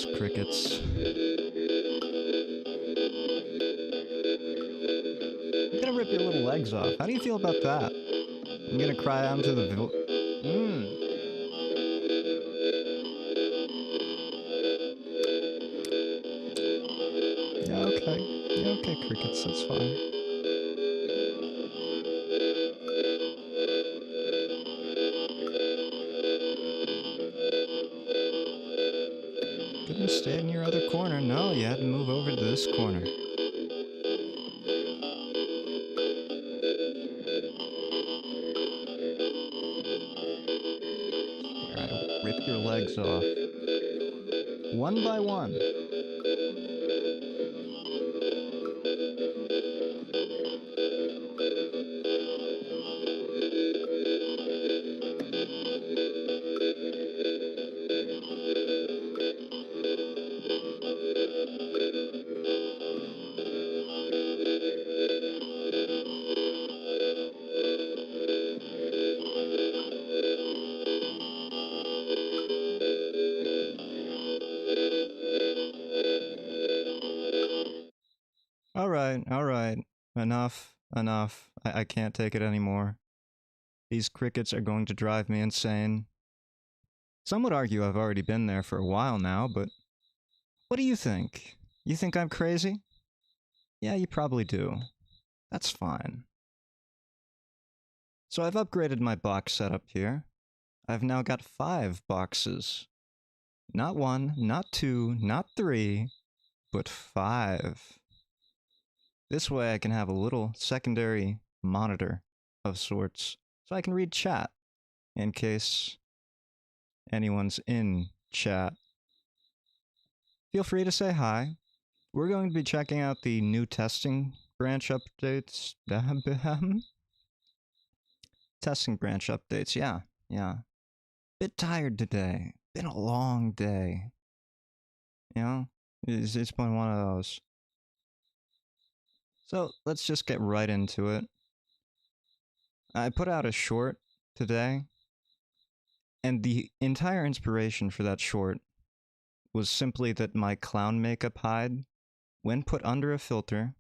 those crickets. I'm gonna rip your little legs off. How do you feel about that? I'm gonna cry out into the Yeah, okay. Yeah, okay, crickets, that's fine. Couldn't have stayed in your other corner. No, you had to move over to this corner. Alright, I'll rip your legs off. One by one. Alright. Enough. I can't take it anymore. These crickets are going to drive me insane. Some would argue I've already been there for a while now, but what do you think? You think I'm crazy? Yeah, you probably do. That's fine. So I've upgraded my box setup here. I've now got 5 boxes. Not 1, not 2, not 3, but 5. This way I can have a little secondary monitor of sorts, so I can read chat in case anyone's in chat. Feel free to say hi. We're going to be checking out the new testing branch updates. Testing branch updates, yeah. Bit tired today. Been a long day. You know? It's been one of those. So, let's just get right into it. I put out a short today, and the entire inspiration for that short was simply that my clown makeup Hyde, when put under a filter,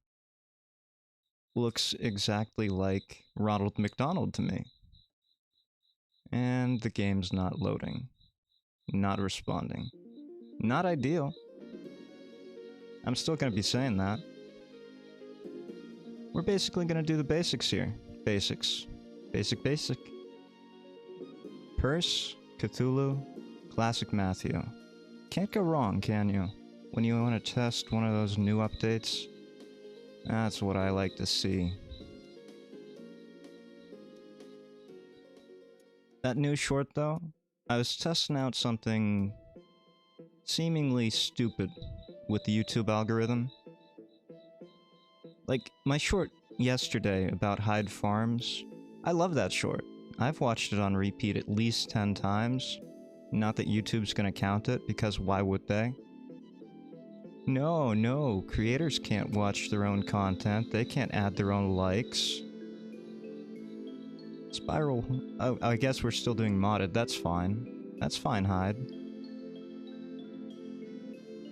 looks exactly like Ronald McDonald to me. And the game's not loading. Not responding. Not ideal. I'm still gonna be saying that. We're basically gonna do the basics here. Basics. Basic. Purse, Cthulhu, Classic Matthew. Can't go wrong, can you? When you want to test one of those new updates? That's what I like to see. That new short, though, I was testing out something seemingly stupid with the YouTube algorithm. Like, my short yesterday about Hyde Farms, I love that short. I've watched it on repeat at least 10 times. Not that YouTube's gonna count it, because why would they? No, creators can't watch their own content, they can't add their own likes. Spiral, oh, I guess we're still doing modded, that's fine. That's fine, Hyde.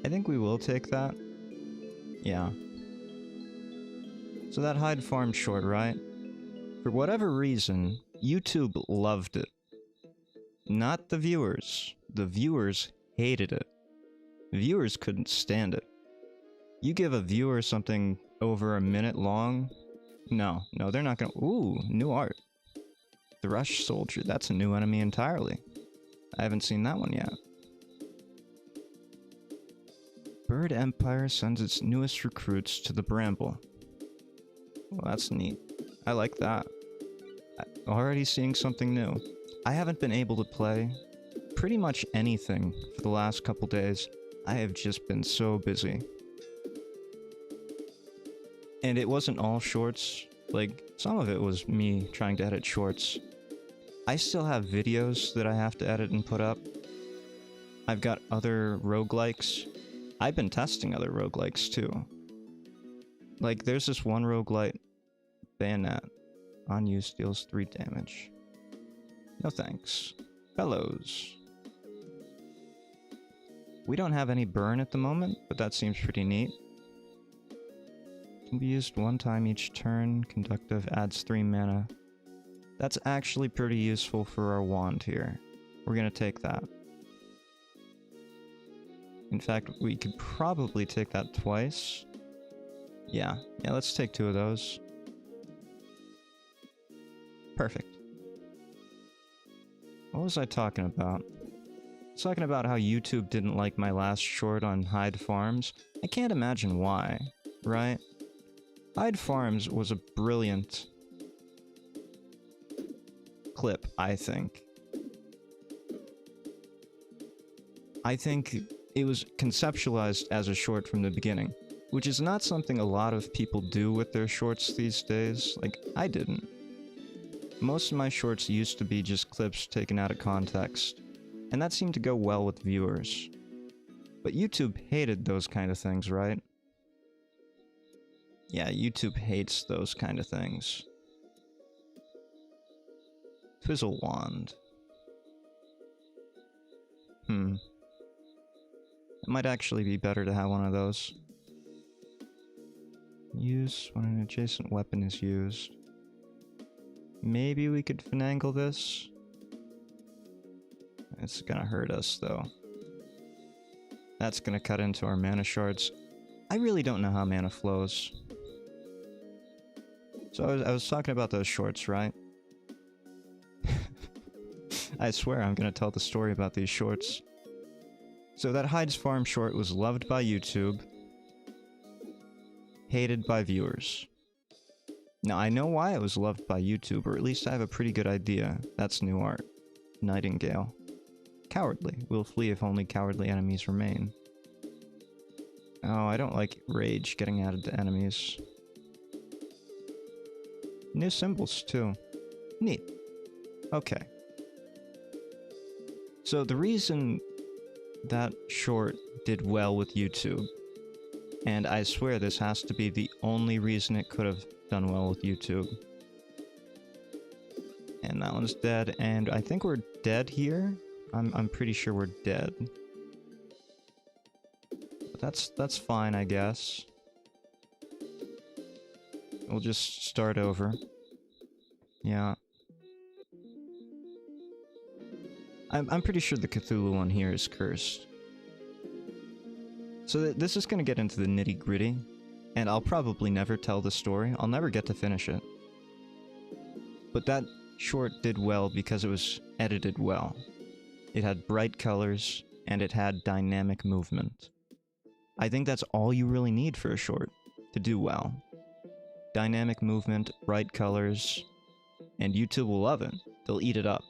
I think we will take that. Yeah. So that Hyde Farm short, right? For whatever reason, YouTube loved it. Not the viewers. The viewers hated it. Viewers couldn't stand it. You give a viewer something over a minute long? No, they're not gonna— ooh, new art. Thrush Soldier, that's a new enemy entirely. I haven't seen that one yet. Bird Empire sends its newest recruits to the Bramble. Well, that's neat. I like that. Already seeing something new. I haven't been able to play pretty much anything for the last couple days. I have just been so busy. And it wasn't all shorts. Like, some of it was me trying to edit shorts. I still have videos that I have to edit and put up. I've got other roguelikes. I've been testing other roguelikes too. Like, there's this one roguelite, Bayonet. Unused deals 3 damage. No thanks. Fellows. We don't have any burn at the moment, but that seems pretty neat. Can be used one time each turn. Conductive adds 3 mana. That's actually pretty useful for our wand here. We're gonna take that. In fact, we could probably take that twice. Yeah, let's take 2 of those. Perfect. What was I talking about? I was talking about how YouTube didn't like my last short on Hyde Farms. I can't imagine why, right? Hyde Farms was a brilliant clip, I think. I think it was conceptualized as a short from the beginning, which is not something a lot of people do with their shorts these days. Like, I didn't. Most of my shorts used to be just clips taken out of context, and that seemed to go well with viewers. But YouTube hated those kind of things, right? Yeah, YouTube hates those kind of things. Twizzle wand. It might actually be better to have one of those. Use when an adjacent weapon is used. Maybe we could finagle this. It's gonna hurt us, though. That's gonna cut into our mana shards. I really don't know how mana flows. So I was talking about those shorts, right? I swear I'm gonna tell the story about these shorts. So that Hyde's Farm short was loved by YouTube, hated by viewers. Now I know why it was loved by YouTube, or at least I have a pretty good idea. That's new art. Nightingale. Cowardly. Will flee if only cowardly enemies remain. Oh, I don't like rage getting added to enemies. New symbols, too. Neat. Okay. So the reason that short did well with YouTube, and I swear this has to be the only reason it could have done well with YouTube. And that one's dead, and I think we're dead here. I'm pretty sure we're dead. But that's fine, I guess. We'll just start over. Yeah. I'm pretty sure the Cthulhu one here is cursed. So this is gonna get into the nitty-gritty, and I'll probably never tell the story. I'll never get to finish it. But that short did well because it was edited well. It had bright colors, and it had dynamic movement. I think that's all you really need for a short to do well. Dynamic movement, bright colors, and YouTube will love it. They'll eat it up.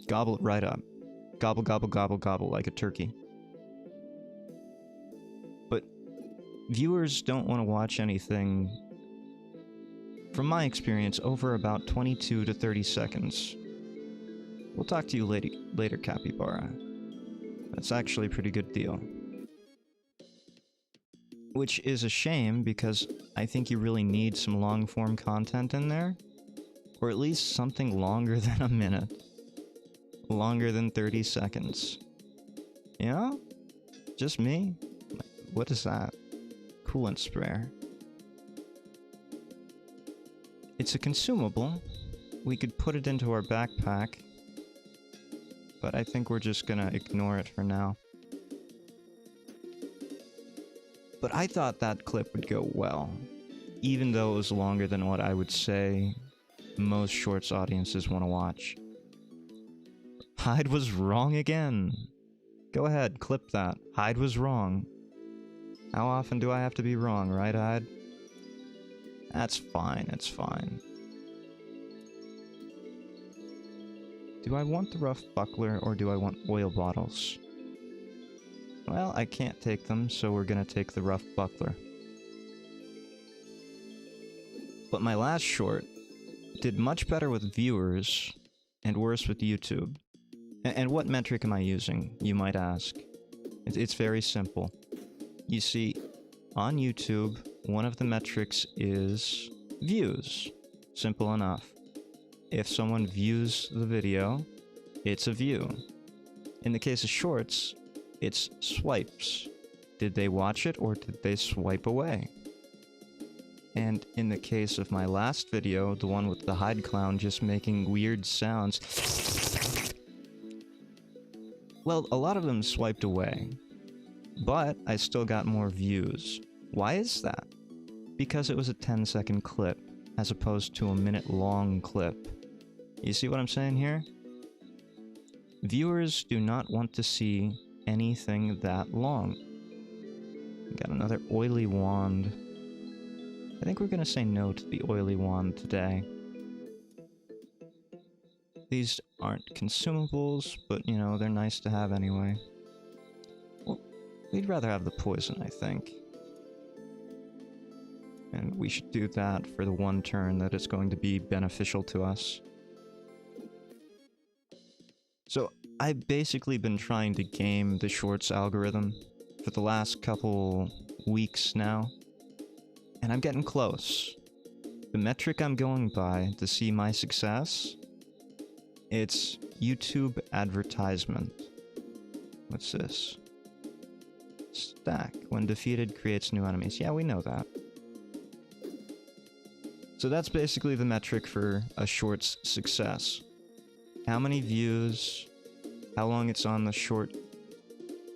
Gobble it right up. Gobble, gobble, gobble, gobble like a turkey. But viewers don't want to watch anything, from my experience, over about 22 to 30 seconds. We'll talk to you later, Capybara. That's actually a pretty good deal. Which is a shame, because I think you really need some long-form content in there. Or at least something longer than a minute. Longer than 30 seconds. You know? Just me? What is that? Coolant sprayer. It's a consumable. We could put it into our backpack. But I think we're just gonna ignore it for now. But I thought that clip would go well. Even though it was longer than what I would say most shorts audiences want to watch. Hyde was wrong again. Go ahead, clip that. Hyde was wrong. How often do I have to be wrong, right, Hyde? That's fine, it's fine. Do I want the rough buckler, or do I want oil bottles? Well, I can't take them, so we're gonna take the rough buckler. But my last short did much better with viewers, and worse with YouTube. And what metric am I using, you might ask? It's very simple. You see, on YouTube, one of the metrics is views. Simple enough. If someone views the video, it's a view. In the case of shorts, It's swipes. Did they watch it or did they swipe away? And in the case of my last video, the one with the Hyde clown just making weird sounds, well, a lot of them swiped away. But I still got more views. Why is that? Because it was a 10-second clip, as opposed to a minute-long clip. You see what I'm saying here? Viewers do not want to see anything that long. Got another oily wand. I think we're gonna say no to the oily wand today. These aren't consumables, but you know, they're nice to have anyway. Well, we'd rather have the poison, I think. And we should do that for the one turn that it's going to be beneficial to us. So, I've basically been trying to game the shorts algorithm for the last couple weeks now. And I'm getting close. The metric I'm going by to see my success, it's YouTube advertisement. What's this? Stack. When defeated, creates new enemies. Yeah, we know that. So that's basically the metric for a short's success. How many views, how long it's on the short,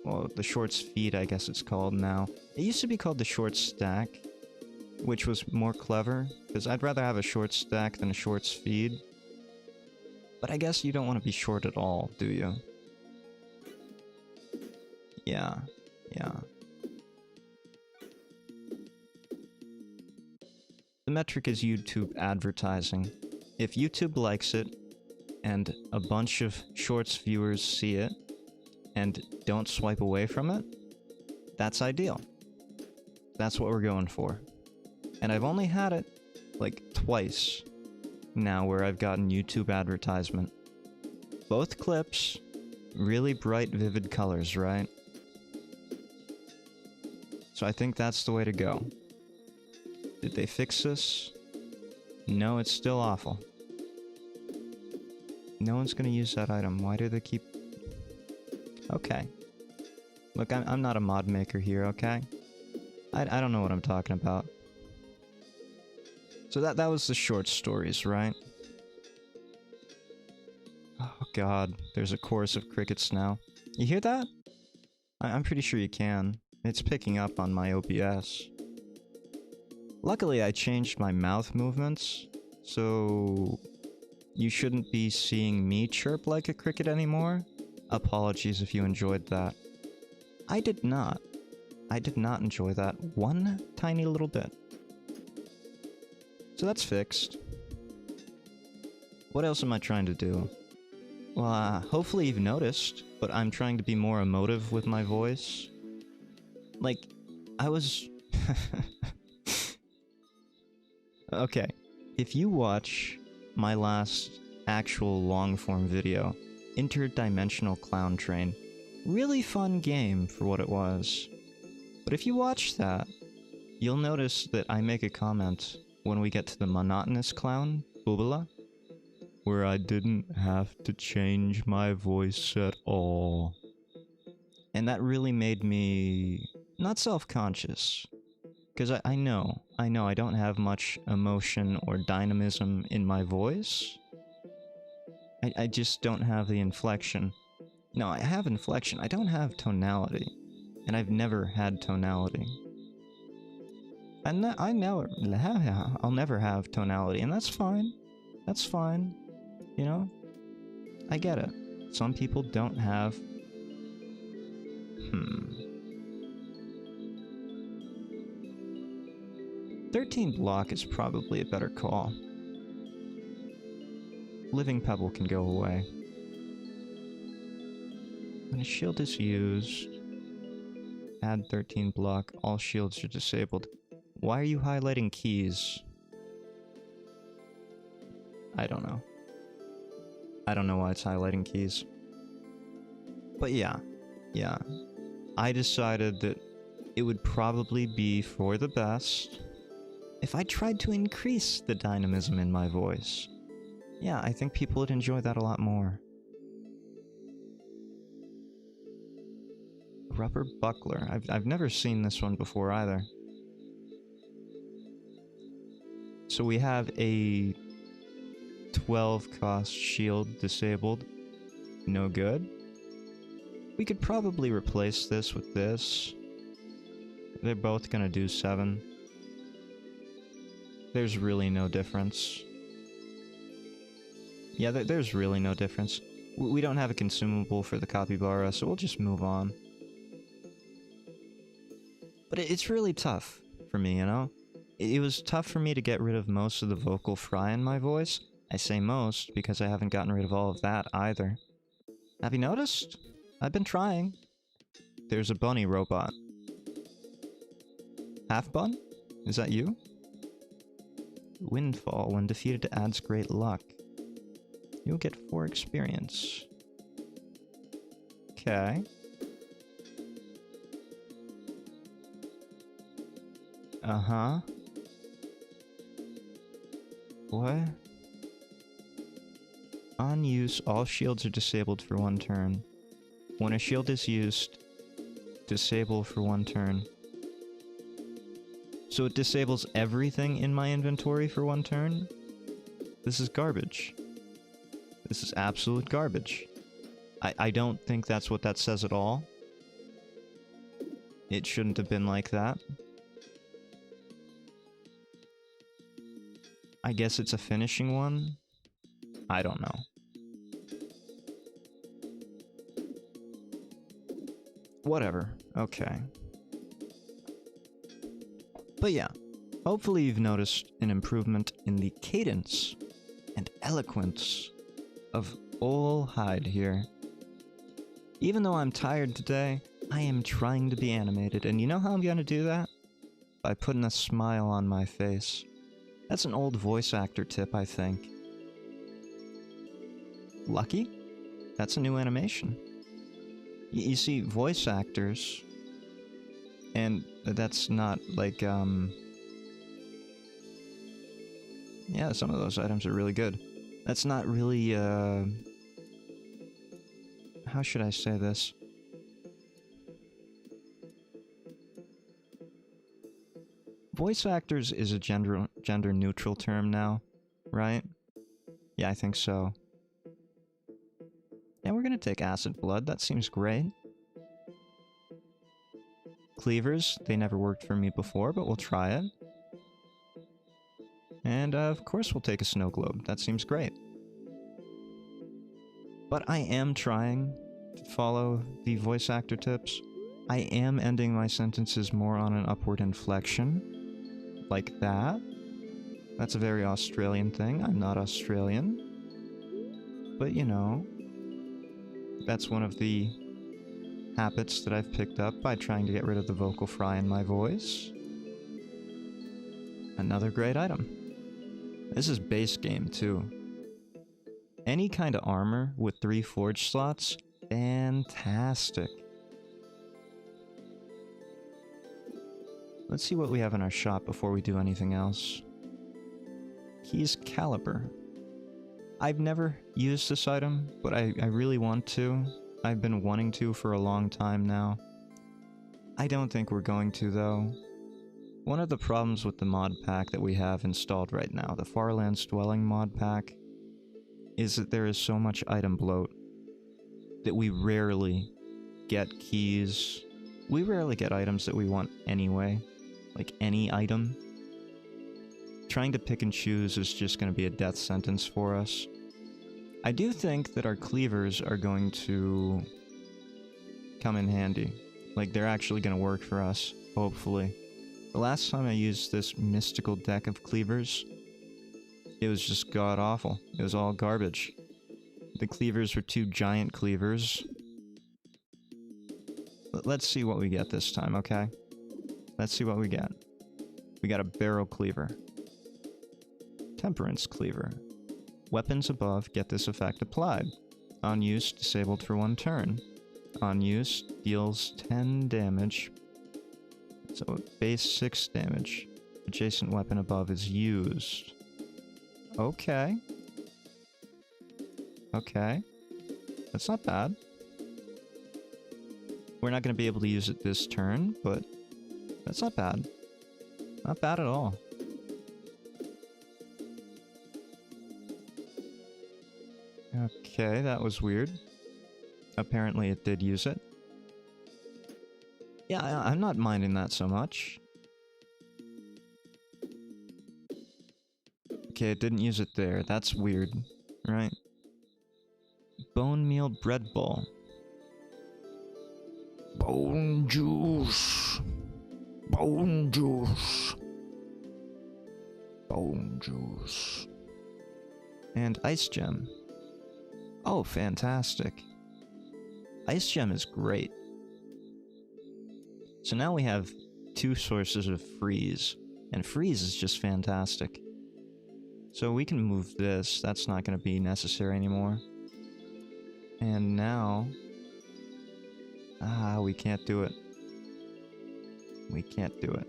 well, the shorts feed, I guess it's called now. It used to be called the shorts stack, which was more clever, because I'd rather have a shorts stack than a shorts feed. But I guess you don't want to be short at all, do you? Yeah. The metric is YouTube advertising. If YouTube likes it, and a bunch of shorts viewers see it, and don't swipe away from it, that's ideal. That's what we're going for. And I've only had it, like, twice now where I've gotten YouTube advertisement. Both clips, really bright, vivid colors, right? So I think that's the way to go. Did they fix this? No, it's still awful. No one's gonna use that item. Why do they keep... Okay. Look, I'm not a mod maker here, okay? I don't know what I'm talking about. So that was the short stories, right? Oh god, there's a chorus of crickets now. You hear that? I'm pretty sure you can. It's picking up on my OBS. Luckily, I changed my mouth movements, so you shouldn't be seeing me chirp like a cricket anymore. Apologies if you enjoyed that. I did not. I did not enjoy that one tiny little bit. So that's fixed. What else am I trying to do? Well, hopefully you've noticed, but I'm trying to be more emotive with my voice. Like, I was... Okay, if you watch my last actual long-form video, Interdimensional Clown Train, really fun game for what it was. But if you watch that, you'll notice that I make a comment when we get to the monotonous clown, Bubala, where I didn't have to change my voice at all. And that really made me not self-conscious. Because I know I don't have much emotion or dynamism in my voice. I just don't have the inflection. No, I have inflection, I don't have tonality. And I've never had tonality. I'll never have tonality, and that's fine. That's fine. You know? I get it. Some people don't have... 13 block is probably a better call. Living Pebble can go away. When a shield is used, add 13 block, all shields are disabled. Why are you highlighting keys? I don't know. I don't know why it's highlighting keys. But yeah. I decided that it would probably be for the best if I tried to increase the dynamism in my voice. Yeah, I think people would enjoy that a lot more. Rubber buckler. I've never seen this one before either. So we have a 12 cost shield disabled. No good. We could probably replace this with this. They're both gonna do 7. There's really no difference. Yeah, there's really no difference. We don't have a consumable for the capybara, so we'll just move on. But it's really tough for me, you know? It was tough for me to get rid of most of the vocal fry in my voice. I say most because I haven't gotten rid of all of that either. Have you noticed? I've been trying. There's a bunny robot. Half bun? Is that you? Windfall. When defeated adds great luck. You'll get 4 experience. Okay. Uh-huh. What? On use, all shields are disabled for 1 turn. When a shield is used, disable for 1 turn. So it disables everything in my inventory for 1 turn? This is garbage. This is absolute garbage. I don't think that's what that says at all. It shouldn't have been like that. I guess it's a finishing one? I don't know. Whatever. Okay. But yeah, hopefully you've noticed an improvement in the cadence and eloquence of ol' Hyde here. Even though I'm tired today, I am trying to be animated, and you know how I'm gonna do that? By putting a smile on my face. That's an old voice actor tip, I think. Lucky? That's a new animation. You see, voice actors... And that's not like, yeah, some of those items are really good. That's not really, how should I say this? Voice actors is a gender neutral term now, right? Yeah, I think so. Yeah, we're gonna take acid blood, that seems great. Cleavers, they never worked for me before, but we'll try it. And of course we'll take a snow globe, that seems great. But I am trying to follow the voice actor tips. I am ending my sentences more on an upward inflection. Like that. That's a very Australian thing, I'm not Australian. But you know, that's one of the habits that I've picked up by trying to get rid of the vocal fry in my voice. Another great item. This is base game too. Any kind of armor with 3 forge slots, fantastic. Let's see what we have in our shop before we do anything else. Keys caliber. I've never used this item, but I really want to. I've been wanting to for a long time now. I don't think we're going to, though. One of the problems with the mod pack that we have installed right now, the Farlands Dwelling mod pack, is that there is so much item bloat that we rarely get keys. We rarely get items that we want anyway. Like any item. Trying to pick and choose is just going to be a death sentence for us. I do think that our cleavers are going to come in handy. Like, they're actually going to work for us, hopefully. The last time I used this mystical deck of cleavers, it was just god-awful. It was all garbage. The cleavers were 2 giant cleavers. Let's see what we get this time, okay? Let's see what we get. We got a barrel cleaver. Temperance cleaver. Weapons above get this effect applied. On use, disabled for 1 turn. On use, deals 10 damage. So base 6 damage. Adjacent weapon above is used. Okay. Okay. That's not bad. We're not going to be able to use it this turn, but that's not bad. Not bad at all. Okay, that was weird. Apparently it did use it. Yeah, I'm not minding that so much. Okay, it didn't use it there. That's weird, right? Bone meal bread ball. Bone juice. Bone juice. Bone juice. And ice gem. Oh, fantastic. Ice gem is great. So now we have 2 sources of freeze. And freeze is just fantastic. So we can move this. That's not going to be necessary anymore. And now... we can't do it. We can't do it.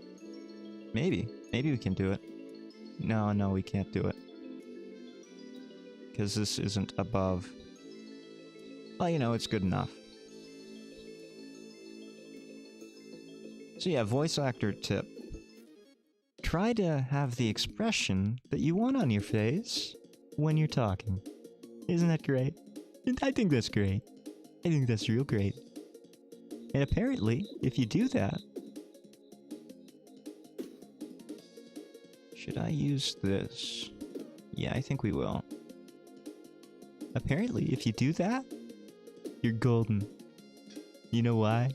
Maybe. Maybe we can do it. No, we can't do it. Because this isn't above. Well, you know, it's good enough. So yeah, voice actor tip. Try to have the expression that you want on your face when you're talking. Isn't that great? I think that's great. I think that's real great. And apparently, if you do that... Should I use this? Yeah, I think we will. Apparently, if you do that, you're golden. You know why?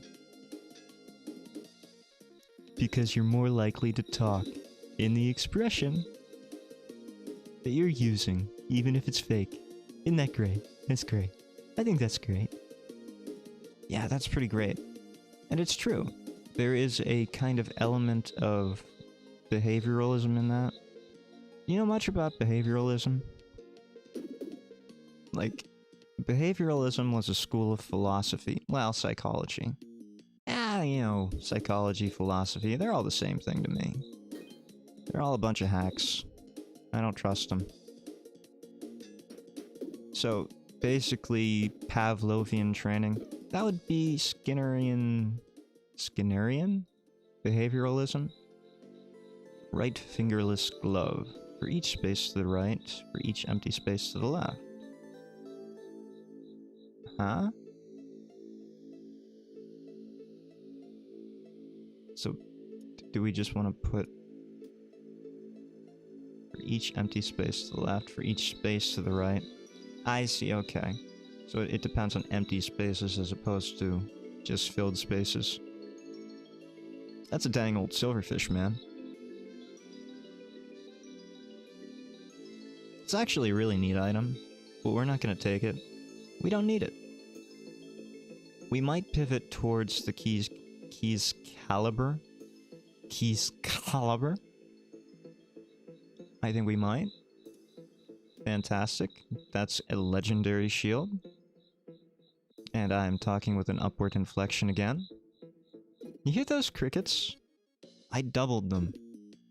Because you're more likely to talk in the expression that you're using, even if it's fake. Isn't that great? That's great. I think that's great. Yeah, that's pretty great. And it's true. There is a kind of element of behavioralism in that. You know much about behavioralism? Like, behavioralism was a school of philosophy. Well, psychology. You know, psychology, philosophy, they're all the same thing to me. They're all a bunch of hacks. I don't trust them. So, basically, Pavlovian training. That would be Skinnerian behavioralism? Right fingerless glove. For each space to the right, for each empty space to the left. Huh? So, do we just want to put for each empty space to the left, for each space to the right? I see, okay. So it depends on empty spaces as opposed to just filled spaces. That's a dang old silverfish, man. It's actually a really neat item, but we're not going to take it. We don't need it. We might pivot towards the keys caliber. Keys caliber. I think we might. Fantastic. That's a legendary shield. And I'm talking with an upward inflection again. You hear those crickets? I doubled them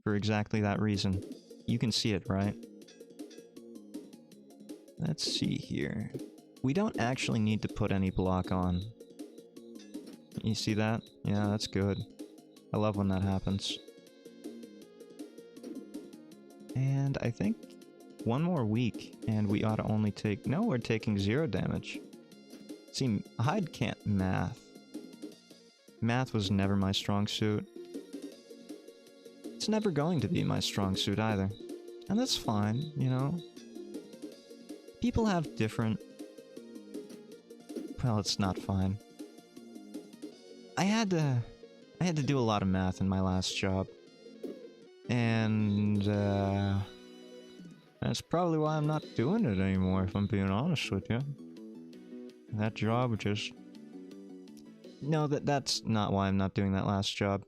for exactly that reason. You can see it, right? Let's see here. We don't actually need to put any block on. You see that? Yeah, that's good. I love when that happens. And I think one more week, and we ought to only take... No, we're taking 0 damage. See, Hyde can't math. Math was never my strong suit. It's never going to be my strong suit either. And that's fine, you know? People have different... Well, it's not fine. I had to do a lot of math in my last job. And, that's probably why I'm not doing it anymore, if I'm being honest with you. That job just... No, that's not why I'm not doing that last job.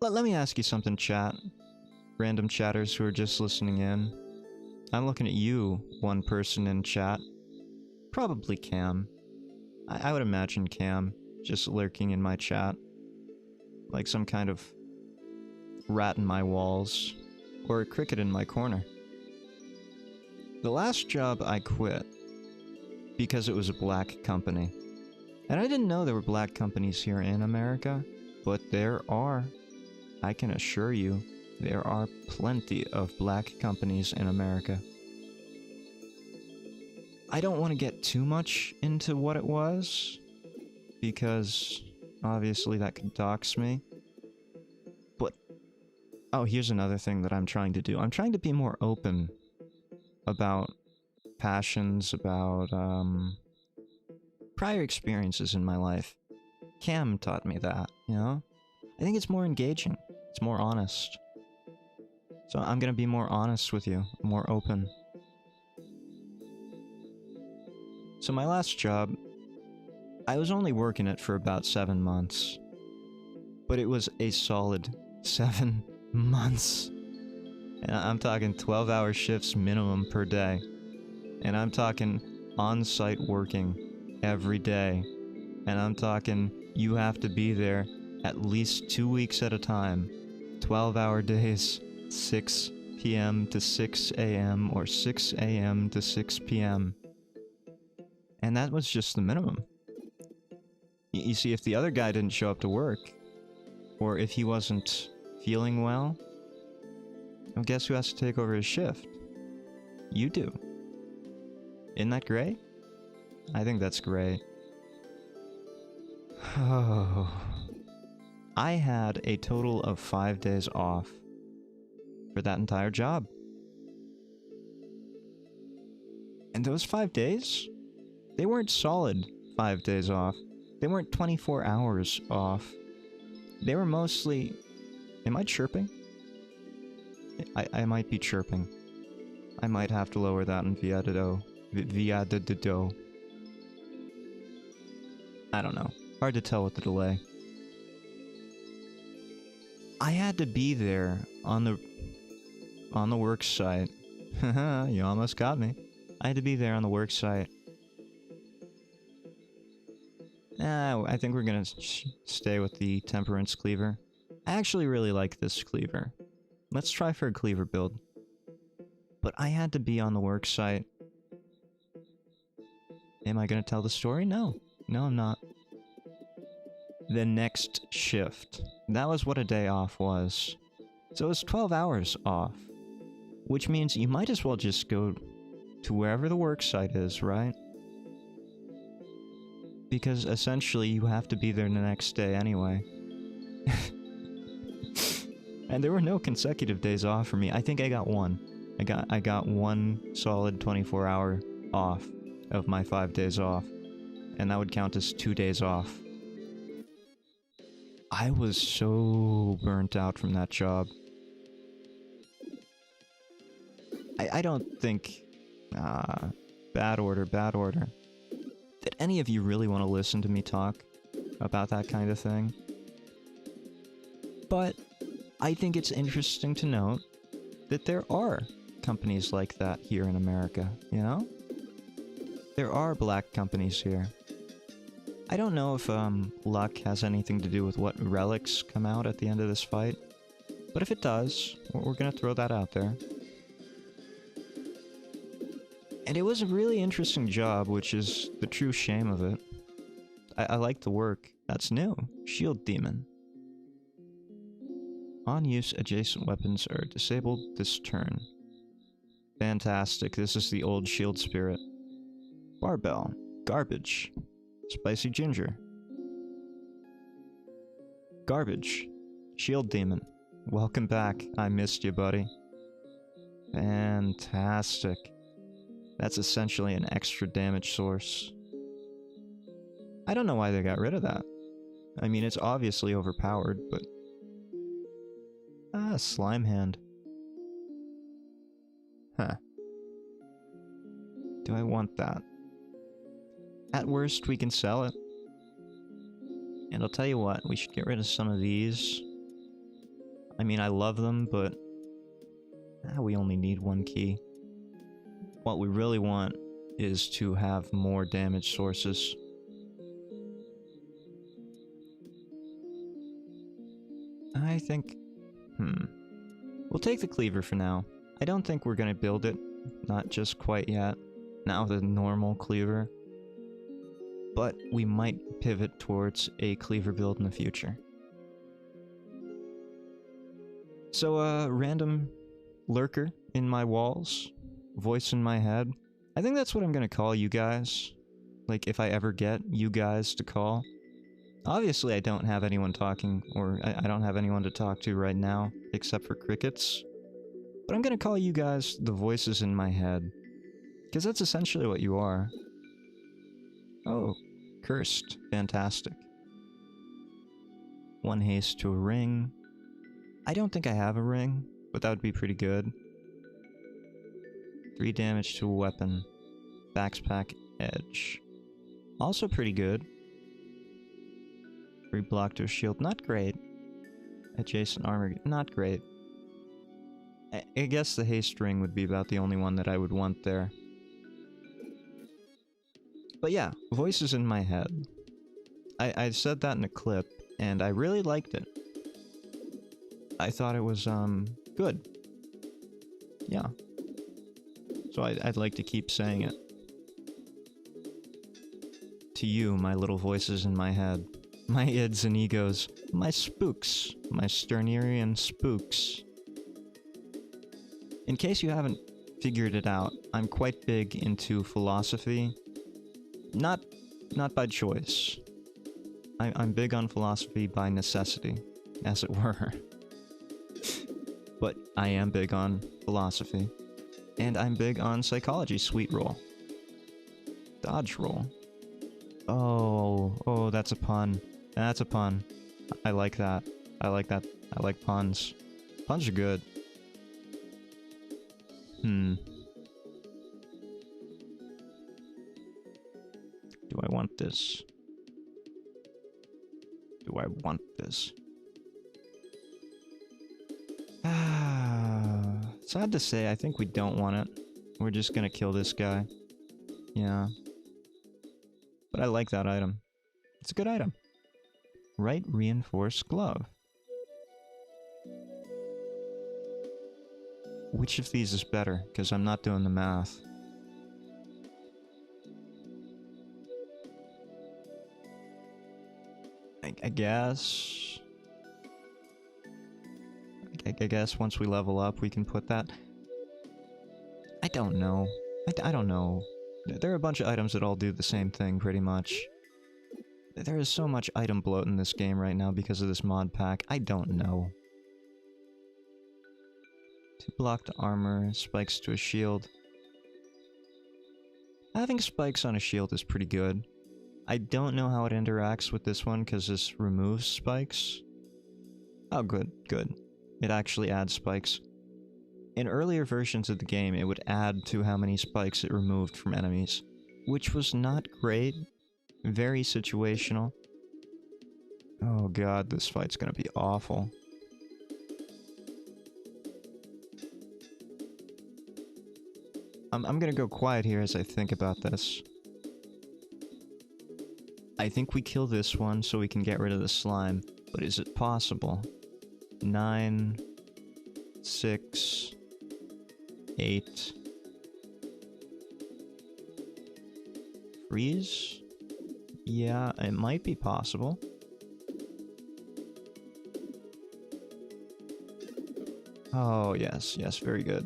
Let me ask you something, chat. Random chatters who are just listening in. I'm looking at you, one person in chat. Probably Cam. I would imagine Cam, just lurking in my chat. Like some kind of rat in my walls, or a cricket in my corner. The last job I quit because it was a black company. And I didn't know there were black companies here in America, but there are. I can assure you, there are plenty of black companies in America. I don't want to get too much into what it was, because obviously that could dox me. But, oh, here's another thing that I'm trying to do. I'm trying to be more open about passions, about, prior experiences in my life. Cam taught me that, you know? I think it's more engaging. It's more honest. So I'm gonna be more honest with you, more open. So my last job, I was only working it for about 7 months. But it was a solid 7 months. And I'm talking 12-hour shifts minimum per day. And I'm talking on-site working every day. And I'm talking you have to be there at least 2 weeks at a time. 12-hour days, 6 p.m. to 6 a.m. or 6 a.m. to 6 p.m. And that was just the minimum. You see, if the other guy didn't show up to work, or if he wasn't feeling well, well, guess who has to take over his shift? You do. Isn't that great? I think that's great. Oh. I had a total of 5 days off for that entire job. And those 5 days, they weren't solid 5 days off. They weren't 24 hours off. They were mostly... Am I chirping? I might be chirping. I might have to lower that in Viadido. Viadido. I don't know. Hard to tell with the delay. I had to be there on the work site. Haha, you almost got me. I had to be there on the work site. I think we're gonna stay with the Temperance Cleaver. I actually really like this cleaver. Let's try for a cleaver build. But I had to be on the work site. Am I gonna tell the story? No. No, I'm not. The next shift. That was what a day off was. So it was 12 hours off. Which means you might as well just go to wherever the work site is, right? Because essentially you have to be there the next day anyway. And there were no consecutive days off for me. I think I got one. I got one solid 24-hour off of my 5 days off. And that would count as 2 days off. I was so burnt out from that job. I don't think... bad order. That any of you really want to listen to me talk about that kind of thing. But I think it's interesting to note that there are companies like that here in America, you know? There are black companies here. I don't know if luck has anything to do with what relics come out at the end of this fight, but if it does, we're gonna throw that out there. And it was a really interesting job, which is the true shame of it. I like the work. That's new. Shield Demon. On use, adjacent weapons are disabled this turn. Fantastic. This is the old shield spirit. Barbell. Garbage. Spicy ginger. Garbage. Shield Demon. Welcome back. I missed you, buddy. Fantastic. That's essentially an extra damage source. I don't know why they got rid of that. I mean, it's obviously overpowered, but... Ah, Slime Hand. Huh. Do I want that? At worst, we can sell it. And I'll tell you what, we should get rid of some of these. I mean, I love them, but... we only need 1 key. What we really want is to have more damage sources. I think... We'll take the cleaver for now. I don't think we're gonna build it. Not just quite yet. Not with a normal cleaver. but we might pivot towards a cleaver build in the future. So, random lurker in my walls, voice in my head. I think that's what I'm gonna call you guys. Like, if I ever get you guys to call. Obviously, I don't have anyone talking, or I don't have anyone to talk to right now, except for crickets. But I'm gonna call you guys the voices in my head. Because that's essentially what you are. Oh, cursed. Fantastic. 1 haste to a ring. I don't think I have a ring, but that would be pretty good. 3 damage to a weapon. Backpack edge. Also pretty good. 3 block to a shield. Not great. Adjacent armor. Not great. I guess the haste ring would be about the only one that I would want there. But yeah, voices in my head. I said that in a clip, and I really liked it. I thought it was, good. Yeah. So I'd like to keep saying it. To you, my little voices in my head. My ids and egos. My spooks. My Sternerian spooks. In case you haven't figured it out, I'm quite big into philosophy. Not by choice. I'm big on philosophy by necessity, as it were. But I am big on philosophy. And I'm big on psychology. Sweet roll. Dodge roll. Oh, that's a pun. That's a pun. I like that. I like that. I like puns. Puns are good. Do I want this? Do I want this? Sad to say, I think we don't want it. We're just gonna kill this guy. Yeah. But I like that item. It's a good item. Right reinforced glove. Which of these is better? Because I'm not doing the math. I guess... I guess once we level up, we can put that... I don't know. I don't know. There are a bunch of items that all do the same thing, pretty much. There is so much item bloat in this game right now because of this mod pack. I don't know. 2 block to armor, spikes to a shield. Having spikes on a shield is pretty good. I don't know how it interacts with this one because this removes spikes. Oh, good, good. It actually adds spikes. In earlier versions of the game, it would add to how many spikes it removed from enemies, which was not great. Very situational. Oh god, this fight's gonna be awful. I'm gonna go quiet here as I think about this. I think we kill this one so we can get rid of the slime, but is it possible? 9, 6, 8... Freeze? Yeah, it might be possible. Oh, yes, yes, very good.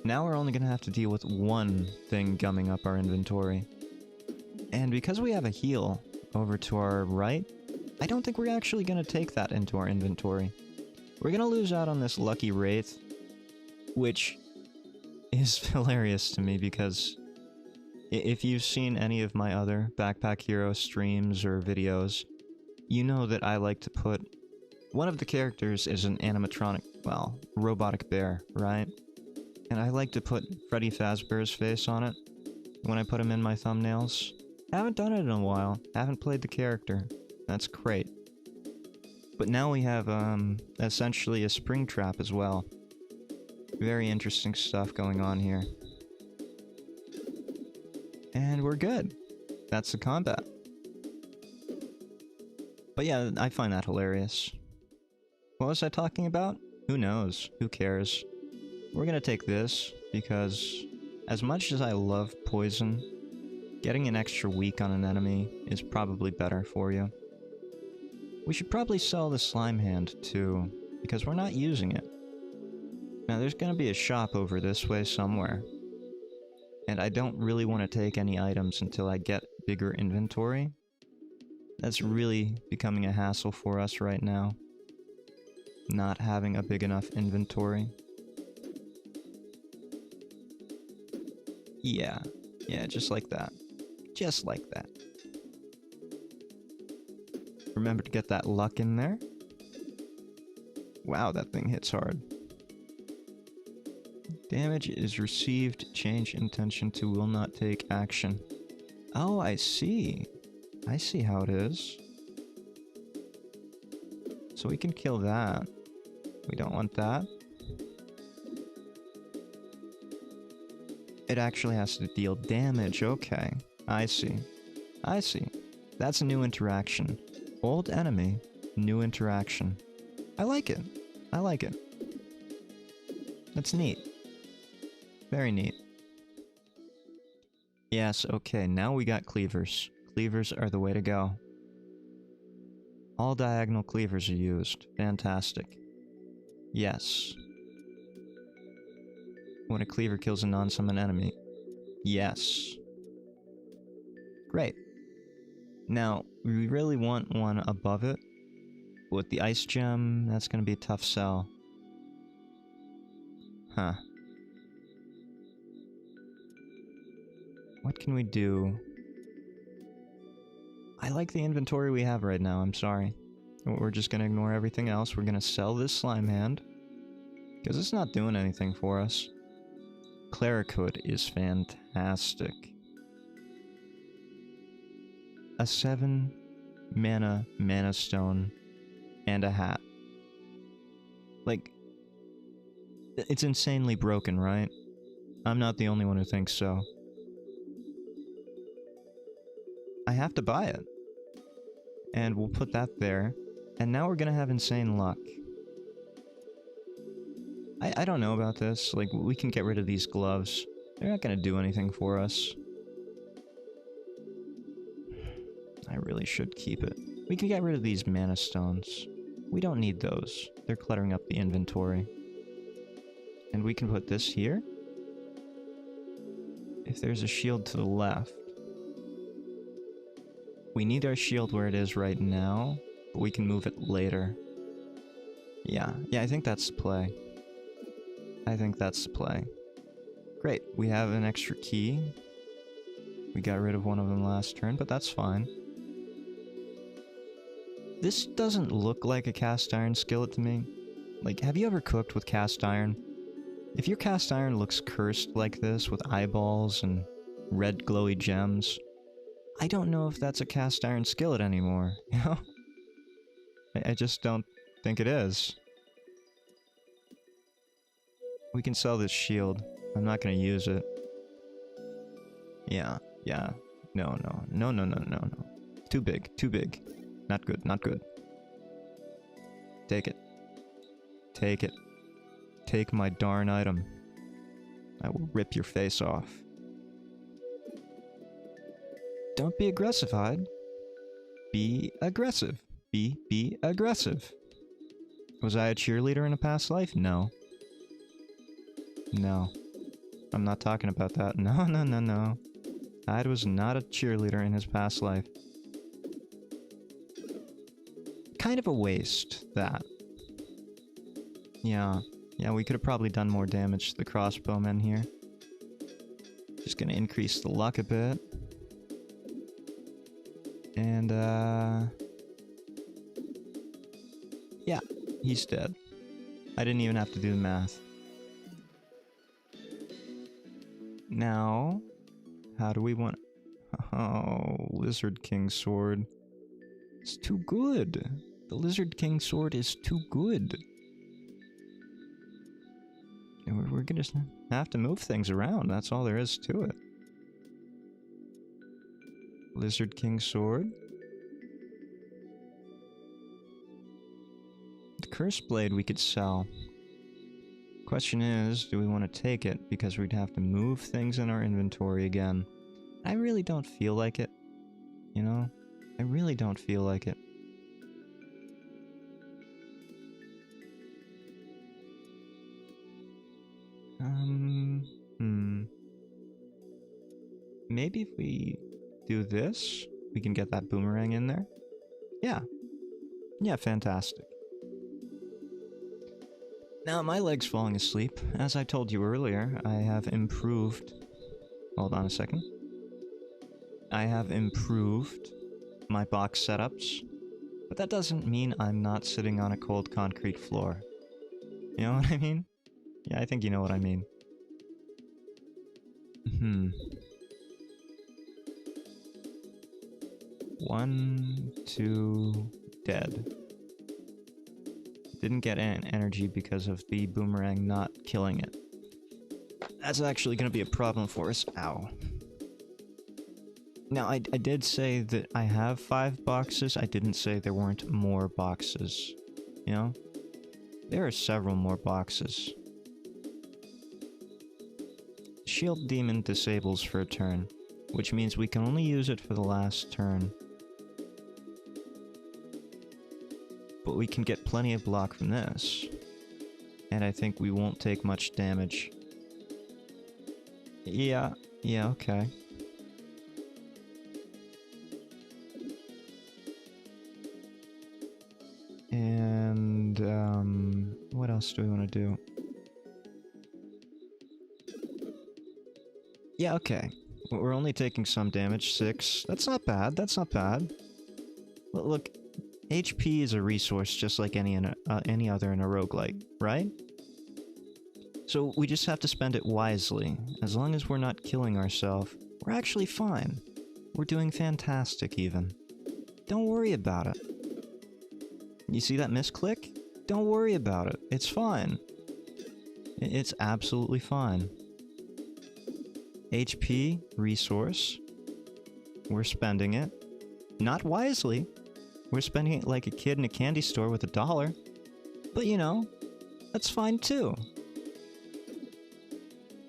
Now we're only gonna have to deal with one thing gumming up our inventory. And because we have a heal over to our right, I don't think we're actually gonna take that into our inventory. We're gonna lose out on this lucky wraith, which is hilarious to me because if you've seen any of my other Backpack Hero streams or videos, you know that I like to put... One of the characters is an animatronic, well, robotic bear, right? And I like to put Freddy Fazbear's face on it when I put him in my thumbnails. Haven't done it in a while. Haven't played the character. That's great. But now we have, essentially a spring trap as well. Very interesting stuff going on here. And we're good. That's the combat. But yeah, I find that hilarious. What was I talking about? Who knows? Who cares? We're gonna take this, because as much as I love poison, Getting an extra week on an enemy is probably better for you. We should probably sell the slime hand too, because we're not using it. Now there's gonna be a shop over this way somewhere. And I don't really want to take any items until I get bigger inventory. That's really becoming a hassle for us right now. Not having a big enough inventory. Yeah, just like that. Just like that. Remember to get that luck in there. Wow, that thing hits hard. Damage is received, change intention to will not take action. Oh, I see. I see how it is. So we can kill that. We don't want that. It actually has to deal damage, okay. I see. I see. That's a new interaction. Old enemy, new interaction. I like it. I like it. That's neat. Very neat. Yes, okay, now we got cleavers. Cleavers are the way to go. All diagonal cleavers are used. Fantastic. Yes. When a cleaver kills a non-summon enemy. Yes. Great. Now, we really want one above it. With the ice gem, that's gonna be a tough sell. Huh. What can we do? I like the inventory we have right now, I'm sorry. We're just gonna ignore everything else. We're gonna sell this slime hand. Because it's not doing anything for us. Cleric Hood is fantastic. A 7 mana stone and a hat. Like, it's insanely broken, right? I'm not the only one who thinks so. I have to buy it. And we'll put that there. And now we're gonna have insane luck. I don't know about this. Like, we can get rid of these gloves. They're not gonna do anything for us. I really should keep it. We can get rid of these mana stones. We don't need those. They're cluttering up the inventory. And we can put this here. If there's a shield to the left. We need our shield where it is right now, but we can move it later. Yeah, I think that's the play. I think that's the play. Great, we have an extra key. We got rid of one of them last turn, but that's fine. This doesn't look like a cast iron skillet to me. Like, have you ever cooked with cast iron? If your cast iron looks cursed like this, with eyeballs and red glowy gems, I don't know if that's a cast iron skillet anymore, you know? I just don't think it is. We can sell this shield. I'm not gonna use it. Yeah. No. Too big. Not good. Take it. Take my darn item. I will rip your face off. Don't be aggressive, Hyde. Be aggressive. Be aggressive. Was I a cheerleader in a past life? No. No. I'm not talking about that. No. Hyde was not a cheerleader in his past life. Kind of a waste, that. Yeah, we could have probably done more damage to the crossbowmen here. Just gonna increase the luck a bit. And, yeah, he's dead. I didn't even have to do the math. Now, how do we want... Oh, Lizard King Sword. It's too good. The Lizard King Sword is too good. And we're gonna have to move things around, that's all there is to it. Lizard King Sword. The Curse Blade we could sell. Question is, do we want to take it? Because we'd have to move things in our inventory again. I really don't feel like it. You know? I really don't feel like it. Maybe if we do this, we can get that boomerang in there. Yeah. Yeah, fantastic. Now, my leg's falling asleep. As I told you earlier, I have improved... Hold on a second. I have improved my box setups, but that doesn't mean I'm not sitting on a cold concrete floor. You know what I mean? Yeah, I think you know what I mean. 1, 2, dead. Didn't get energy because of the boomerang not killing it. That's actually gonna be a problem for us. Ow. Now, I did say that I have 5 boxes. I didn't say there weren't more boxes. You know? There are several more boxes. Shield Demon disables for a turn, which means we can only use it for the last turn. But we can get plenty of block from this. And I think we won't take much damage. Yeah, okay. And, what else do we want to do? Yeah, okay. We're only taking some damage, 6. That's not bad, that's not bad. Look, HP is a resource just like any other in a roguelike, right? So we just have to spend it wisely. As long as we're not killing ourselves, we're actually fine. We're doing fantastic, even. Don't worry about it. You see that misclick? Don't worry about it. It's fine. It's absolutely fine. HP, resource. We're spending it. Not wisely. We're spending it like a kid in a candy store with $1. But you know, that's fine too.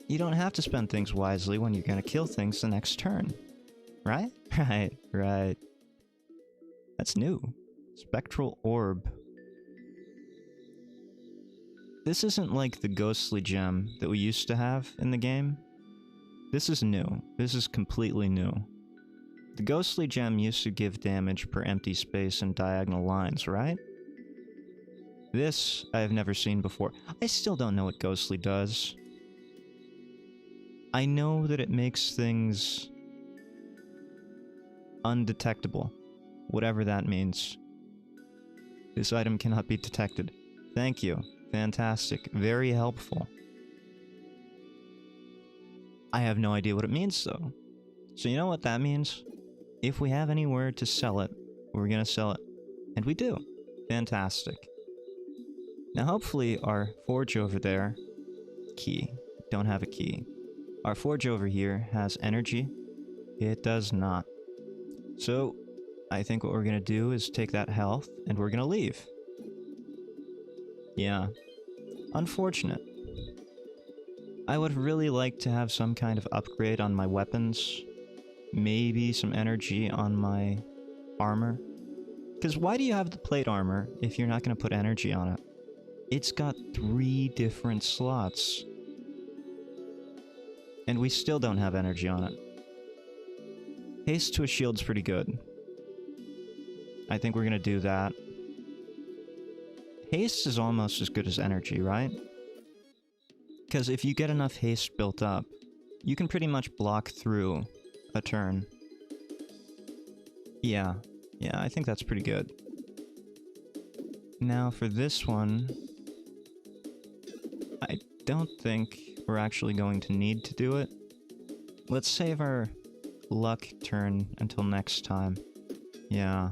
You don't have to spend things wisely when you're gonna kill things the next turn. Right? Right. That's new. Spectral Orb. This isn't like the ghostly gem that we used to have in the game. This is new. This is completely new. The ghostly gem used to give damage per empty space and diagonal lines, right? This, I have never seen before. I still don't know what ghostly does. I know that it makes things undetectable, whatever that means. This item cannot be detected. Thank you. Fantastic. Very helpful. I have no idea what it means, though. So you know what that means? If we have anywhere to sell it, we're gonna sell it. And we do. Fantastic. Now hopefully our forge over there... Key. Don't have a key. Our forge over here has energy. It does not. So, I think what we're gonna do is take that health, and we're gonna leave. Yeah. Unfortunate. I would really like to have some kind of upgrade on my weapons. Maybe some energy on my armor. Because why do you have the plate armor if you're not gonna put energy on it? It's got 3 different slots. And we still don't have energy on it. Haste to a shield's pretty good. I think we're gonna do that. Haste is almost as good as energy, right? Because if you get enough haste built up, you can pretty much block through a turn. Yeah, I think that's pretty good. Now for this one, I don't think we're actually going to need to do it. Let's save our luck turn until next time. Yeah,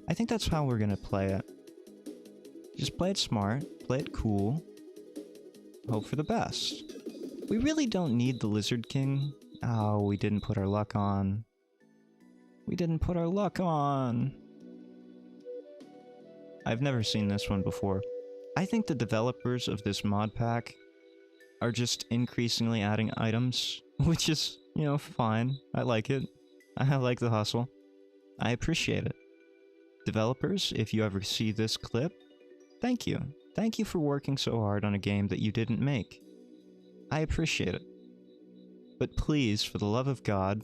I think that's how we're gonna play it. Just play it smart, play it cool, hope for the best. We really don't need the Lizard King. Oh, we didn't put our luck on. We didn't put our luck on! I've never seen this one before. I think the developers of this mod pack are just increasingly adding items, which is You know, fine. I like it. I like the hustle. I appreciate it. Developers, if you ever see this clip, thank you. Thank you for working so hard on a game that you didn't make. I appreciate it. But please, for the love of God,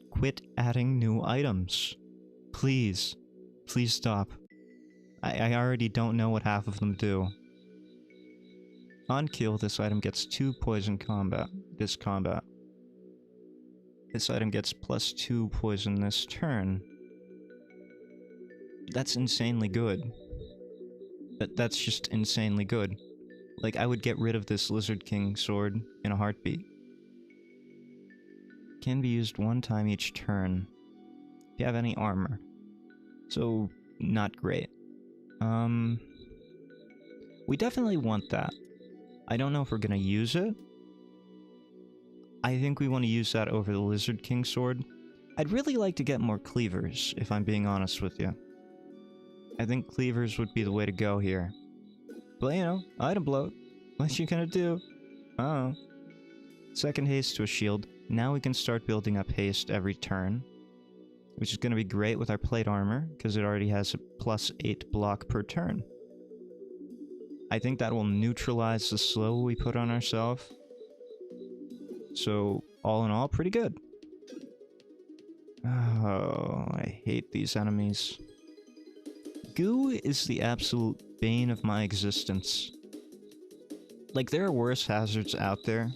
quit adding new items. Please. Please stop. I already don't know what half of them do. On kill, this item gets 2 poison combat. This combat. This item gets +2 poison this turn. That's insanely good. That's just insanely good. Like, I would get rid of this Lizard King sword in a heartbeat. Can be used 1 time each turn. If you have any armor. So, not great. We definitely want that. I don't know if we're gonna use it. I think we want to use that over the Lizard King sword. I'd really like to get more cleavers, if I'm being honest with you. I think cleavers would be the way to go here. But, you know, item bloat. What you gonna do? Oh. Second haste to a shield. Now we can start building up haste every turn. Which is gonna be great with our plate armor, because it already has a +8 block per turn. I think that will neutralize the slow we put on ourselves. So, all in all, pretty good. Oh, I hate these enemies. Goo is the absolute bane of my existence. Like, there are worse hazards out there.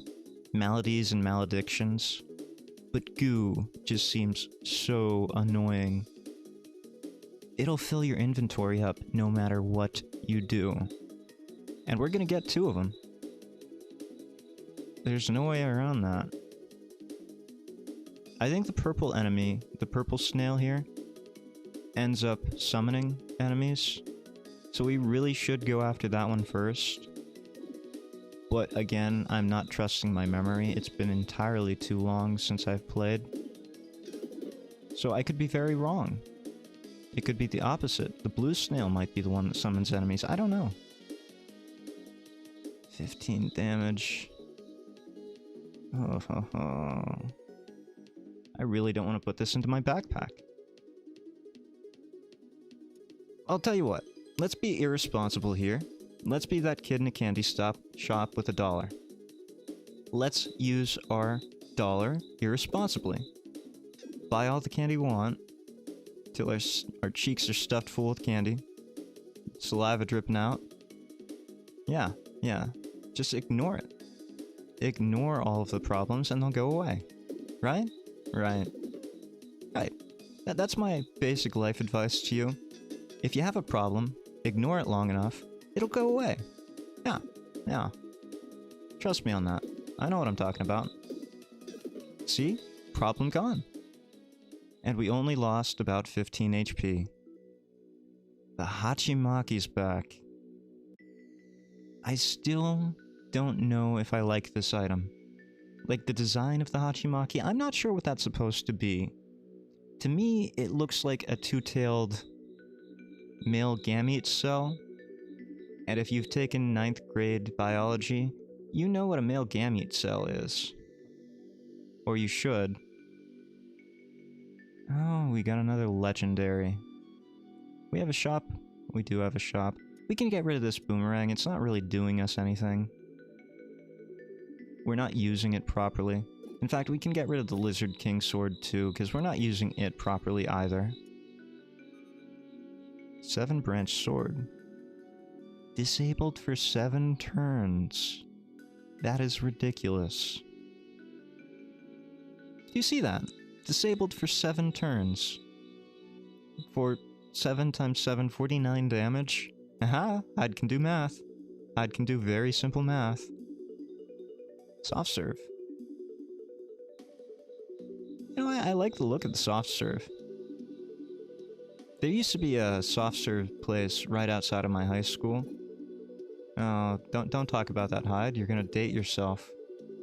Maladies and maledictions. But goo just seems so annoying. It'll fill your inventory up no matter what you do. And we're gonna get 2 of them. There's no way around that. I think the purple enemy, the purple snail here, ends up summoning enemies. So we really should go after that one first. But again, I'm not trusting my memory. It's been entirely too long since I've played. So I could be very wrong. It could be the opposite. The blue snail might be the one that summons enemies. I don't know. 15 damage. Oh. I really don't want to put this into my backpack. I'll tell you what. Let's be irresponsible here. Let's be that kid in a candy shop with $1. Let's use our dollar irresponsibly. Buy all the candy we want, till our cheeks are stuffed full with candy. Saliva dripping out. Yeah. Just ignore it. Ignore all of the problems and they'll go away. Right? Right. That's my basic life advice to you. If you have a problem, ignore it long enough, it'll go away. Yeah. Trust me on that. I know what I'm talking about. See? Problem gone. And we only lost about 15 HP. The Hachimaki's back. I still don't know if I like this item. Like, the design of the Hachimaki, I'm not sure what that's supposed to be. To me, it looks like a 2-tailed male gamete cell. And if you've taken 9th grade biology, you know what a male gamete cell is. Or you should. Oh, we got another legendary. We have a shop? We do have a shop. We can get rid of this boomerang, it's not really doing us anything. We're not using it properly. In fact, we can get rid of the Lizard King sword too, because we're not using it properly either. 7-branch sword. Disabled for 7 turns. That is ridiculous. Do you see that? Disabled for 7 turns. For 7 times 7, 49 damage. Aha! Hyde can do math. Hyde can do very simple math. Soft serve. You know, I like the look of the soft serve. There used to be a soft serve place right outside of my high school. Oh, don't talk about that, Hyde. You're gonna date yourself.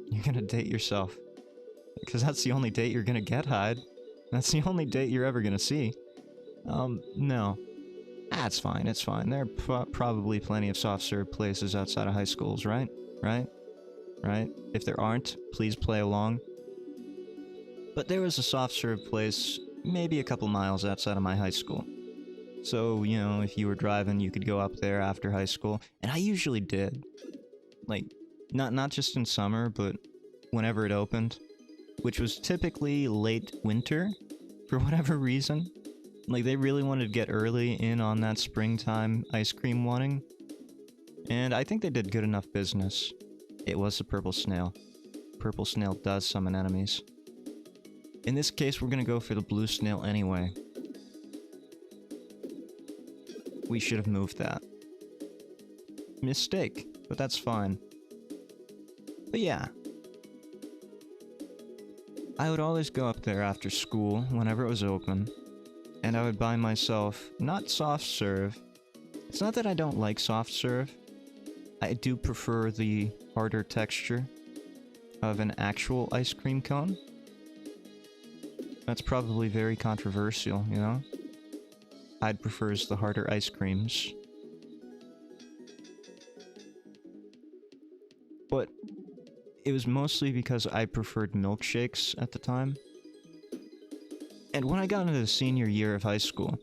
You're gonna date yourself. Because that's the only date you're gonna get, Hyde. That's the only date you're ever gonna see. No. It's fine, it's fine. There are probably plenty of soft serve places outside of high schools, right? Right? If there aren't, please play along. But there was a soft serve place maybe a couple miles outside of my high school. So, you know, if you were driving, you could go up there after high school. And I usually did. Like, not just in summer, but whenever it opened. Which was typically late winter, for whatever reason. Like, they really wanted to get early in on that springtime ice cream wanting. And I think they did good enough business. It was the purple snail. Purple snail does summon enemies. In this case, we're gonna go for the blue snail anyway. We should have moved that. Mistake, but that's fine. But yeah. I would always go up there after school, whenever it was open, and I would buy myself, not soft serve. It's not that I don't like soft serve. I do prefer the harder texture of an actual ice cream cone. That's probably very controversial, you know? Hyde prefers the harder ice creams. But it was mostly because I preferred milkshakes at the time. And when I got into the senior year of high school,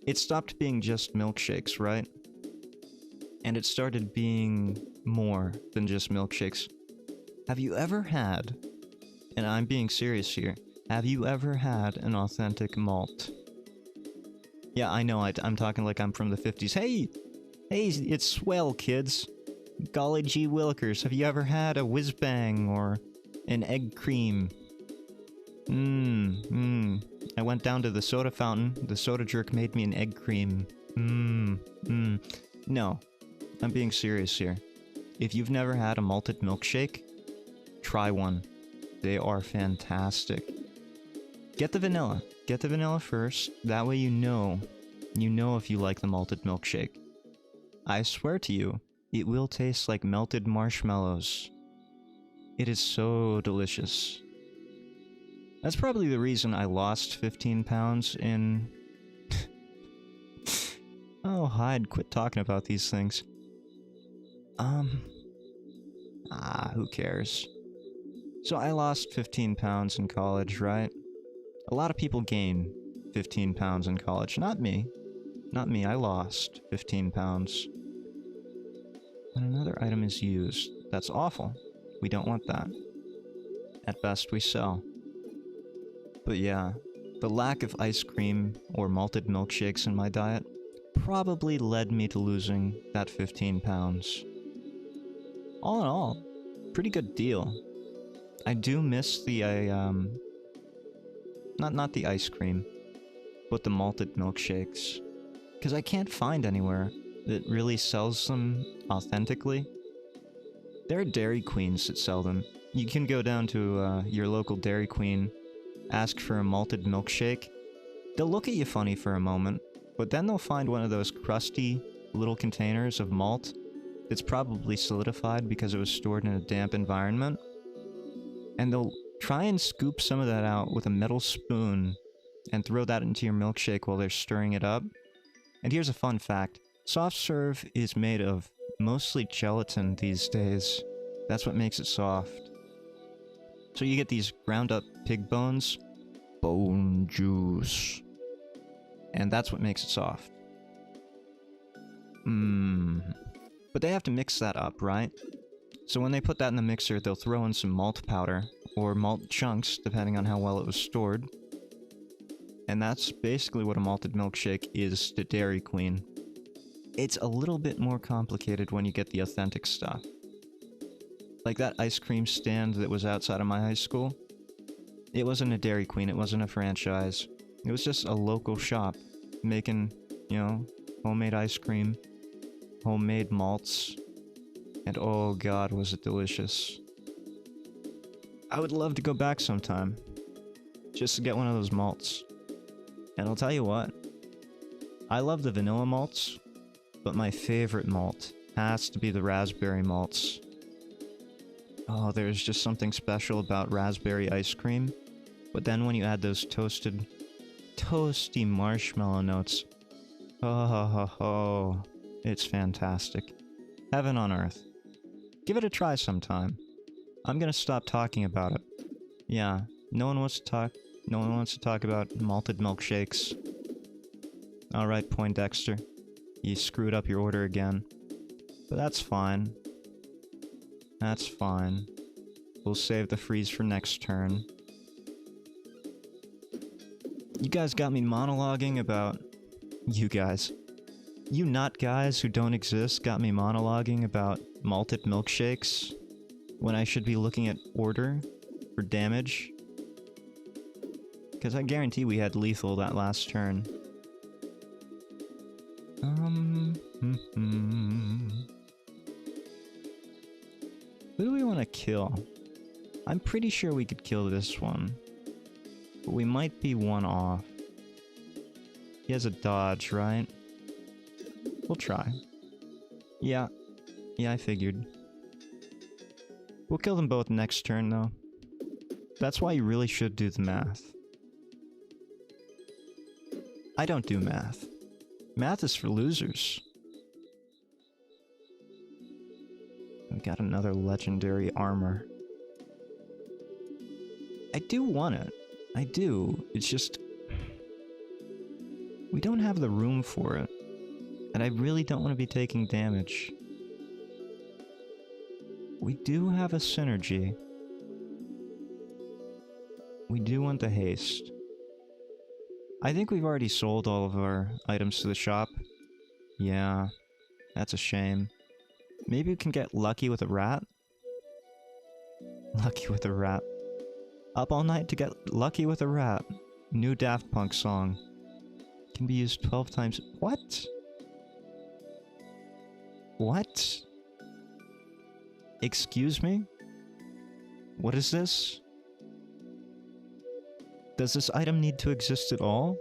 it stopped being just milkshakes, right? And it started being more than just milkshakes. Have you ever had, and I'm being serious here, have you ever had an authentic malt? Yeah, I know, I'm talking like I'm from the 50s. Hey, it's swell, kids. Golly gee willikers, have you ever had a whiz bang or an egg cream? I went down to the soda fountain, the soda jerk made me an egg cream. No, I'm being serious here. If you've never had a malted milkshake, try one. They are fantastic. Get the vanilla. Get the vanilla first, that way you know if you like the malted milkshake. I swear to you, it will taste like melted marshmallows. It is so delicious. That's probably the reason I lost 15 pounds in... Oh, Hyde, quit talking about these things. Who cares? So I lost 15 pounds in college, right? A lot of people gain 15 pounds in college. Not me. Not me, I lost 15 pounds. And another item is used. That's awful. We don't want that. At best, we sell. But yeah, the lack of ice cream or malted milkshakes in my diet probably led me to losing that 15 pounds. All in all, pretty good deal. I do miss the, not the ice cream, but the malted milkshakes. Because I can't find anywhere that really sells them authentically. There are Dairy Queens that sell them. You can go down to your local Dairy Queen, ask for a malted milkshake. They'll look at you funny for a moment, but then they'll find one of those crusty little containers of malt that's probably solidified because it was stored in a damp environment. And they'll try and scoop some of that out with a metal spoon and throw that into your milkshake while they're stirring it up. And here's a fun fact. Soft serve is made of mostly gelatin these days. That's what makes it soft. So you get these ground up pig bones, bone juice, and that's what makes it soft. But they have to mix that up, right? So when they put that in the mixer, they'll throw in some malt powder, or malt chunks, depending on how well it was stored. And that's basically what a malted milkshake is to Dairy Queen. It's a little bit more complicated when you get the authentic stuff. Like that ice cream stand that was outside of my high school. It wasn't a Dairy Queen, it wasn't a franchise. It was just a local shop making, you know, homemade ice cream, homemade malts, and oh god, was it delicious. I would love to go back sometime, just to get one of those malts. And I'll tell you what, I love the vanilla malts, but my favorite malt has to be the raspberry malts. Oh, there's just something special about raspberry ice cream. But then when you add those toasty marshmallow notes, oh, it's fantastic. Heaven on earth. Give it a try sometime. I'm gonna stop talking about it. Yeah, No one wants to talk. No one wants to talk about malted milkshakes. Alright, Poindexter. You screwed up your order again. But that's fine. That's fine. We'll save the freeze for next turn. You guys got me monologuing about... You guys. You not guys who don't exist got me monologuing about malted milkshakes when I should be looking at order for damage. Because I guarantee we had lethal that last turn. Who do we want to kill? I'm pretty sure we could kill this one. But we might be one off. He has a dodge, right? We'll try. Yeah. Yeah, I figured. We'll kill them both next turn, though. That's why you really should do the math. I don't do math. Math is for losers. We got another legendary armor. I do want it. I do. It's just... we don't have the room for it. And I really don't want to be taking damage. We do have a synergy. We do want the haste. I think we've already sold all of our items to the shop. Yeah, that's a shame. Maybe we can get lucky with a rat? Lucky with a rat. Up all night to get lucky with a rat. New Daft Punk song. Can be used 12 times. What? What? Excuse me? What is this? Does this item need to exist at all?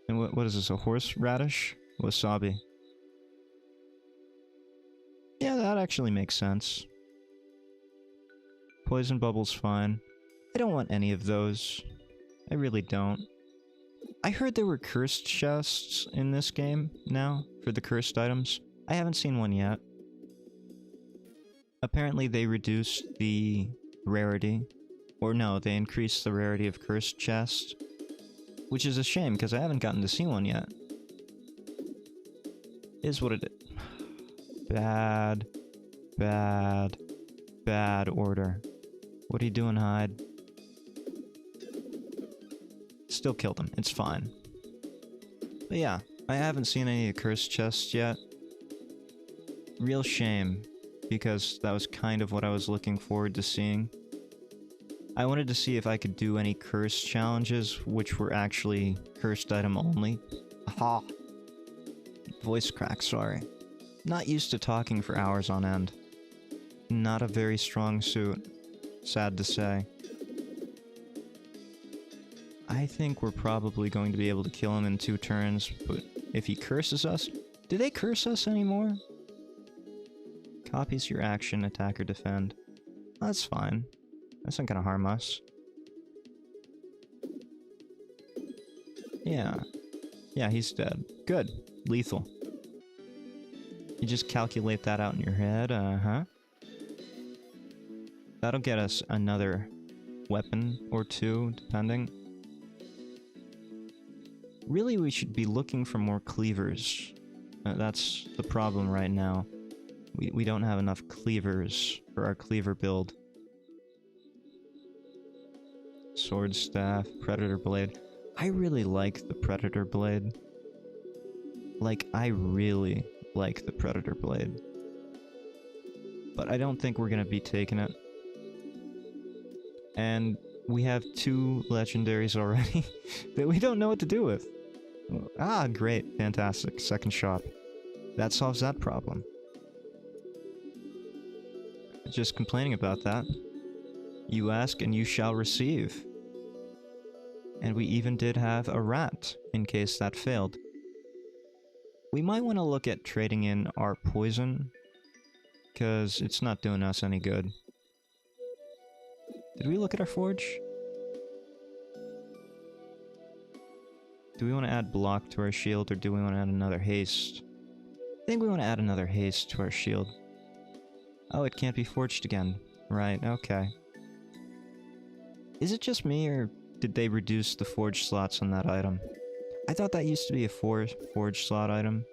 And what is this, a horseradish? Wasabi. Yeah, that actually makes sense. Poison bubble's fine. I don't want any of those. I really don't. I heard there were cursed chests in this game now, for the cursed items. I haven't seen one yet. Apparently they reduced the rarity. Or no, they increased the rarity of cursed chests. Which is a shame, because I haven't gotten to see one yet. Is what it is. Bad. Bad. Bad order. What are you doing, Hyde? Still killed him. It's fine. But yeah, I haven't seen any cursed chests yet. Real shame, because that was kind of what I was looking forward to seeing. I wanted to see if I could do any curse challenges, which were actually cursed item only. Aha! Voice crack, sorry. Not used to talking for hours on end. Not a very strong suit. Sad to say. I think we're probably going to be able to kill him in 2 turns, but if he curses us... Do they curse us anymore? Copies your action, attack or defend. That's fine. That's not gonna harm us. Yeah. Yeah, he's dead. Good. Lethal. You just calculate that out in your head, uh-huh. That'll get us another weapon or 2, depending. Really, we should be looking for more cleavers. That's the problem right now. We don't have enough cleavers for our cleaver build. Sword staff, predator blade. I really like the predator blade. Like, I really like the predator blade. But I don't think we're gonna be taking it. And we have 2 legendaries already that we don't know what to do with. Ah, great. Fantastic. Second shop. That solves that problem. Just complaining about that. You ask and you shall receive. And we even did have a rat, in case that failed. We might want to look at trading in our poison, because it's not doing us any good. Did we look at our forge? Do we want to add block to our shield, or do we want to add another haste? I think we want to add another haste to our shield. Oh, it can't be forged again. Right, okay. Is it just me, or did they reduce the forge slots on that item? I thought that used to be a 4 forge slot item.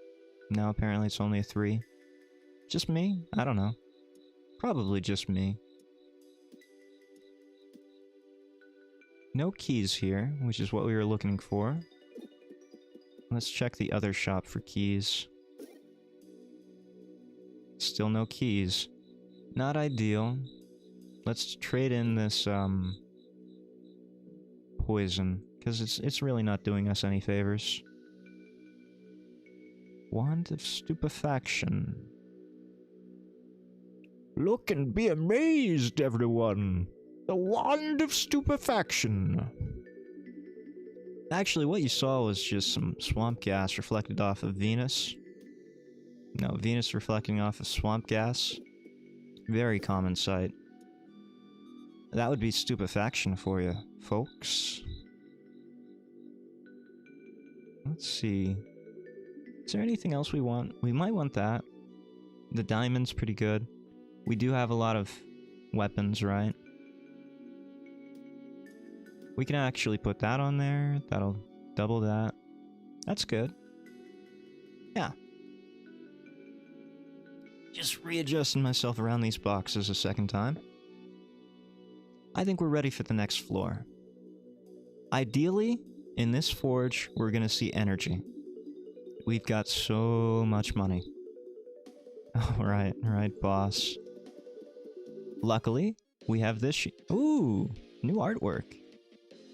Now apparently it's only a 3. Just me? I don't know. Probably just me. No keys here, which is what we were looking for. Let's check the other shop for keys. Still no keys. Not ideal. Let's trade in this, poison, because it's really not doing us any favors. Wand of Stupefaction. Look and be amazed, everyone! The Wand of Stupefaction! Actually, what you saw was just some swamp gas reflected off of Venus. No, Venus reflecting off of swamp gas. Very common sight. That would be stupefaction for you, folks. Let's see. Is there anything else we want? We might want that. The diamond's pretty good. We do have a lot of weapons, right? We can actually put that on there. That'll double that. That's good. Yeah. Just readjusting myself around these boxes a second time. I think we're ready for the next floor. Ideally, in this forge, we're gonna see energy. We've got so much money. Alright, boss. Luckily, we have this ooh, new artwork.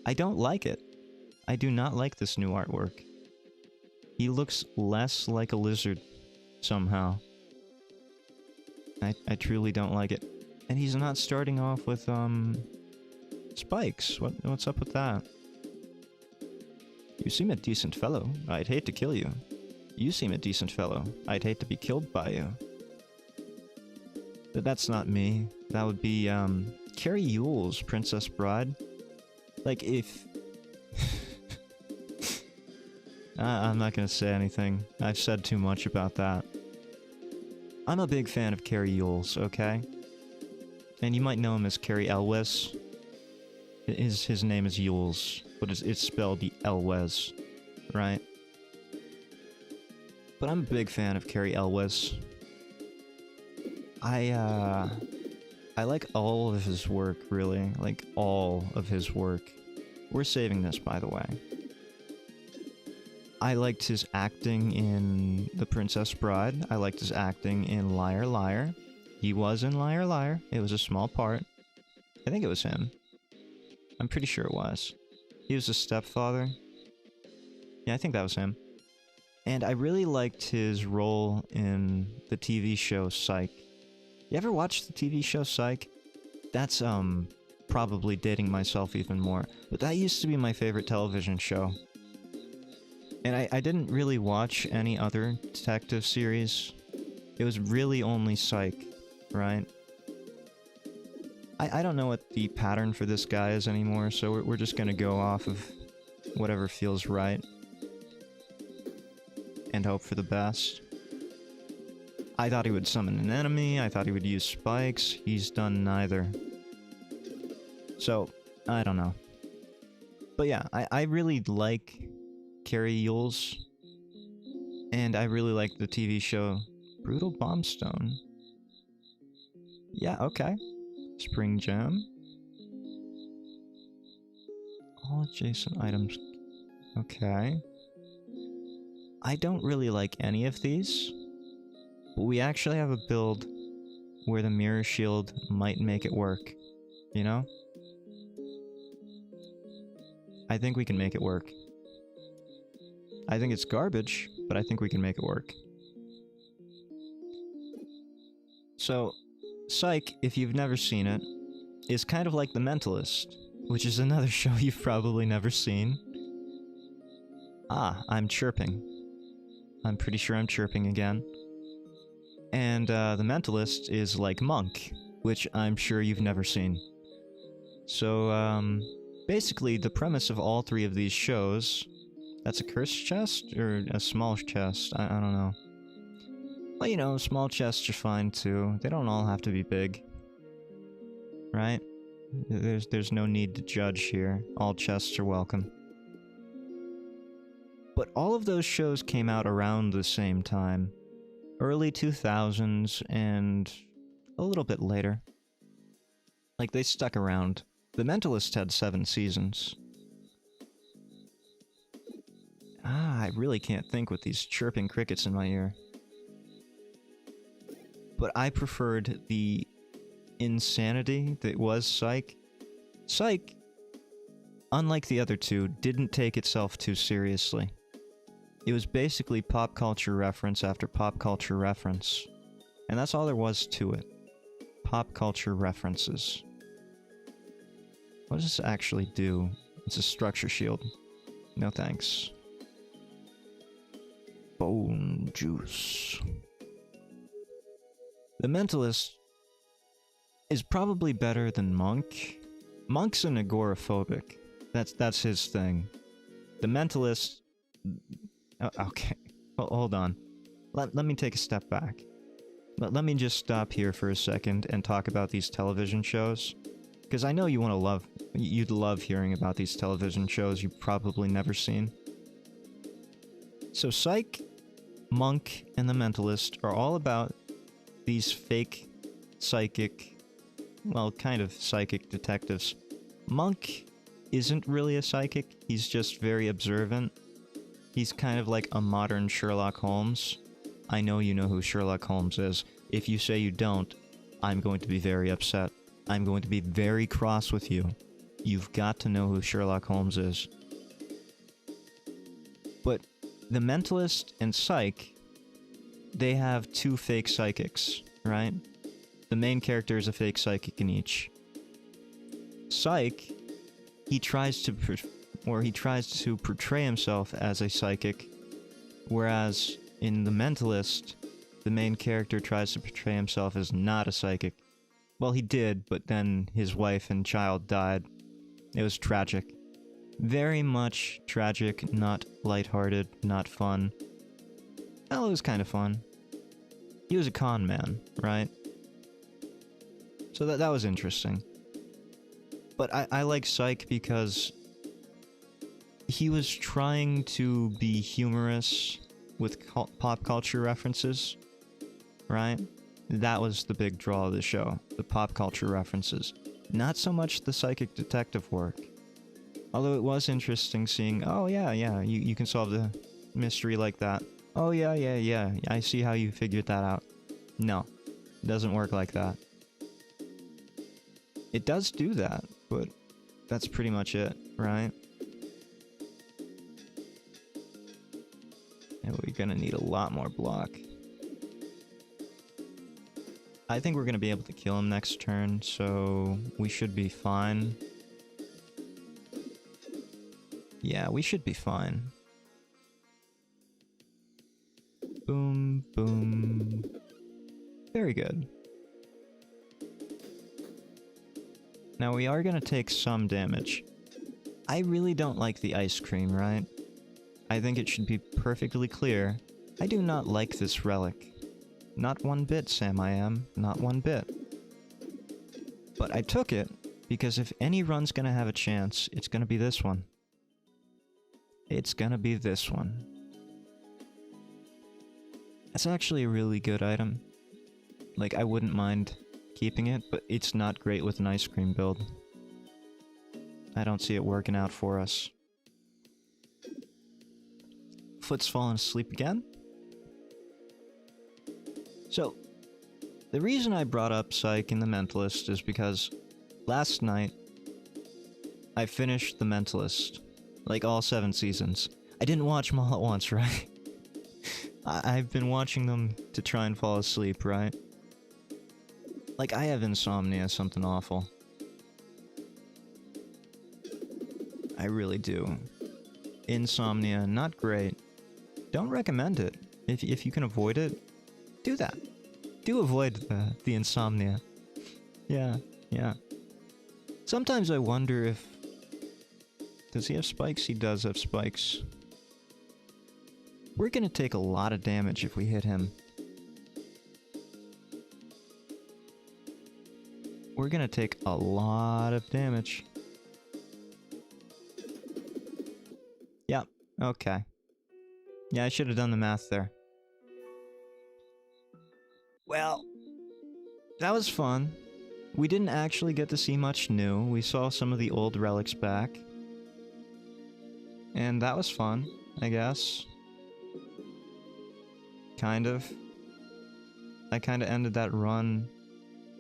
I don't like it. I do not like this new artwork. He looks less like a lizard, somehow. I truly don't like it. And he's not starting off with, spikes. What's up with that? You seem a decent fellow. I'd hate to kill you. You seem a decent fellow. I'd hate to be killed by you. But that's not me. That would be, Carrie Yule's Princess Bride. Like, if... I'm not gonna say anything. I've said too much about that. I'm a big fan of Carrie Yule's, okay? And you might know him as Carrie Elwes. His name is Yule's, but it's spelled Elwes, right? But I'm a big fan of Carrie Elwes. I like all of his work, really. Like, all of his work. We're saving this, by the way. I liked his acting in The Princess Bride. I liked his acting in Liar Liar. He was in Liar Liar. It was a small part. I think it was him. I'm pretty sure it was. He was a stepfather. Yeah, I think that was him. And I really liked his role in the TV show Psych. You ever watched the TV show Psych? That's, probably dating myself even more. But that used to be my favorite television show. And I didn't really watch any other detective series. It was really only Psych, right? I don't know what the pattern for this guy is anymore, so we're just gonna go off of whatever feels right. And hope for the best. I thought he would summon an enemy, I thought he would use spikes, he's done neither. So, I don't know. But yeah, I really like Carrie Yule's, and I really like the TV show Brutal Bombstone. Yeah, okay. Spring Gem. All adjacent items. Okay. I don't really like any of these, but we actually have a build where the mirror shield might make it work, you know? I think we can make it work. I think it's garbage, but I think we can make it work. So, Psych, if you've never seen it, is kind of like The Mentalist, which is another show you've probably never seen. Ah, I'm chirping. I'm pretty sure I'm chirping again. And The Mentalist is like Monk, which I'm sure you've never seen. So, basically, the premise of all three of these shows... That's a cursed chest? Or a small chest? I don't know. Well, you know, small chests are fine too. They don't all have to be big. Right? There's no need to judge here. All chests are welcome. But all of those shows came out around the same time. Early 2000s and a little bit later. Like, they stuck around. The Mentalist had 7 seasons. I really can't think with these chirping crickets in my ear. But I preferred the insanity that was Psych. Psych, unlike the other two, didn't take itself too seriously. It was basically pop culture reference after pop culture reference. And that's all there was to it. Pop culture references. What does this actually do? It's a structure shield. No thanks. Bone juice. The Mentalist is probably better than Monk. Monk's an agoraphobic. That's his thing. The Mentalist... okay. Hold on. Let me take a step back. Let me just stop here for a second and talk about these television shows. Because I know you'd love hearing about these television shows you've probably never seen. So Psych, Monk, and The Mentalist are all about these fake psychic, well, kind of psychic detectives. Monk isn't really a psychic, he's just very observant. He's kind of like a modern Sherlock Holmes. I know you know who Sherlock Holmes is. If you say you don't, I'm going to be very upset. I'm going to be very cross with you. You've got to know who Sherlock Holmes is. But The Mentalist and Psych, they have 2 fake psychics, right? The main character is a fake psychic in each. Psych, he tries to portray himself as a psychic, whereas in The Mentalist, the main character tries to portray himself as not a psychic. Well, he did, but then his wife and child died. It was tragic. Very much tragic, not lighthearted, not fun. Well, it was kind of fun. He was a con man, right? So that was interesting. But I like Psych because he was trying to be humorous with pop culture references, right? That was the big draw of the show, the pop culture references. Not so much the psychic detective work. Although it was interesting seeing, oh yeah, you can solve the mystery like that. Oh yeah, I see how you figured that out. No, it doesn't work like that. It does do that, but that's pretty much it, right? And we're gonna need a lot more block. I think we're gonna be able to kill him next turn, so we should be fine. Yeah, we should be fine. Boom, boom. Very good. Now we are gonna take some damage. I really don't like the ice cream, right? I think it should be perfectly clear. I do not like this relic. Not one bit, Sam I am. Not one bit. But I took it, because if any run's gonna have a chance, it's gonna be this one. It's gonna be this one. That's actually a really good item. Like, I wouldn't mind keeping it, but it's not great with an ice cream build. I don't see it working out for us. Foot's fallen asleep again. So, the reason I brought up Psych and The Mentalist is because last night I finished The Mentalist. Like all 7 seasons. I didn't watch them all at once, right? I've been watching them to try and fall asleep, right? Like, I have insomnia, something awful. I really do. Insomnia, not great. Don't recommend it. If you can avoid it, do that. Do avoid the insomnia. Yeah. Sometimes I wonder if... Does he have spikes? He does have spikes. We're gonna take a lot of damage if we hit him. we're gonna take a lot of damage. Yep, okay. Yeah, I should have done the math there. Well, that was fun. We didn't actually get to see much new. We saw some of the old relics back. And that was fun, I guess. Kind of. I kind of ended that run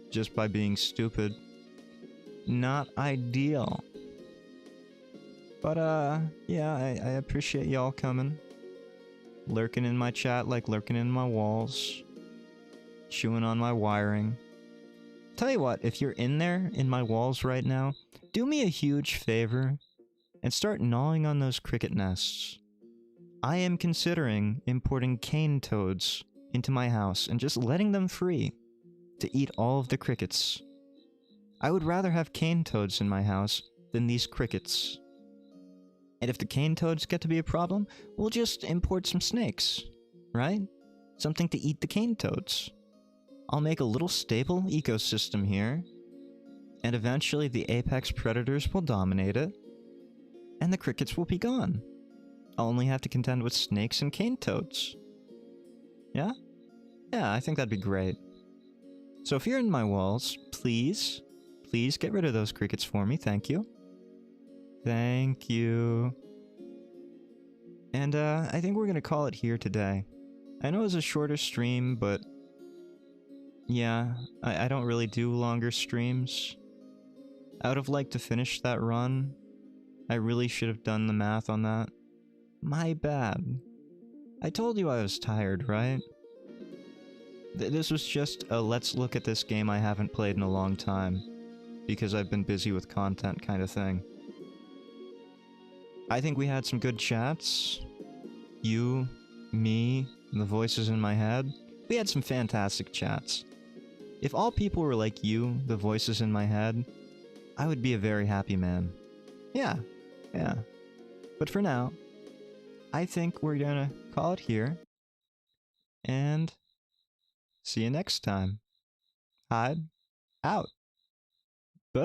just by being stupid. Not ideal. But, yeah, I appreciate y'all coming. Lurking in my chat like lurking in my walls. Chewing on my wiring. Tell you what, if you're in there, in my walls right now, do me a huge favor and start gnawing on those cricket nests. I am considering importing cane toads into my house and just letting them free to eat all of the crickets. I would rather have cane toads in my house than these crickets. And if the cane toads get to be a problem, we'll just import some snakes, right? Something to eat the cane toads. I'll make a little stable ecosystem here, and eventually the apex predators will dominate it, and the crickets will be gone. I'll only have to contend with snakes and cane toads. Yeah? Yeah, I think that'd be great. So if you're in my walls, please get rid of those crickets for me, thank you. Thank you. And I think we're gonna call it here today. I know it was a shorter stream, but yeah, I don't really do longer streams. I would have liked to finish that run. I really should have done the math on that. My bad. I told you I was tired, right? This was just a let's look at this game I haven't played in a long time, because I've been busy with content kind of thing. I think we had some good chats. You, me, the voices in my head. We had some fantastic chats. If all people were like you, the voices in my head, I would be a very happy man. Yeah. But for now, I think we're gonna call it here. And see you next time. Hyde, out.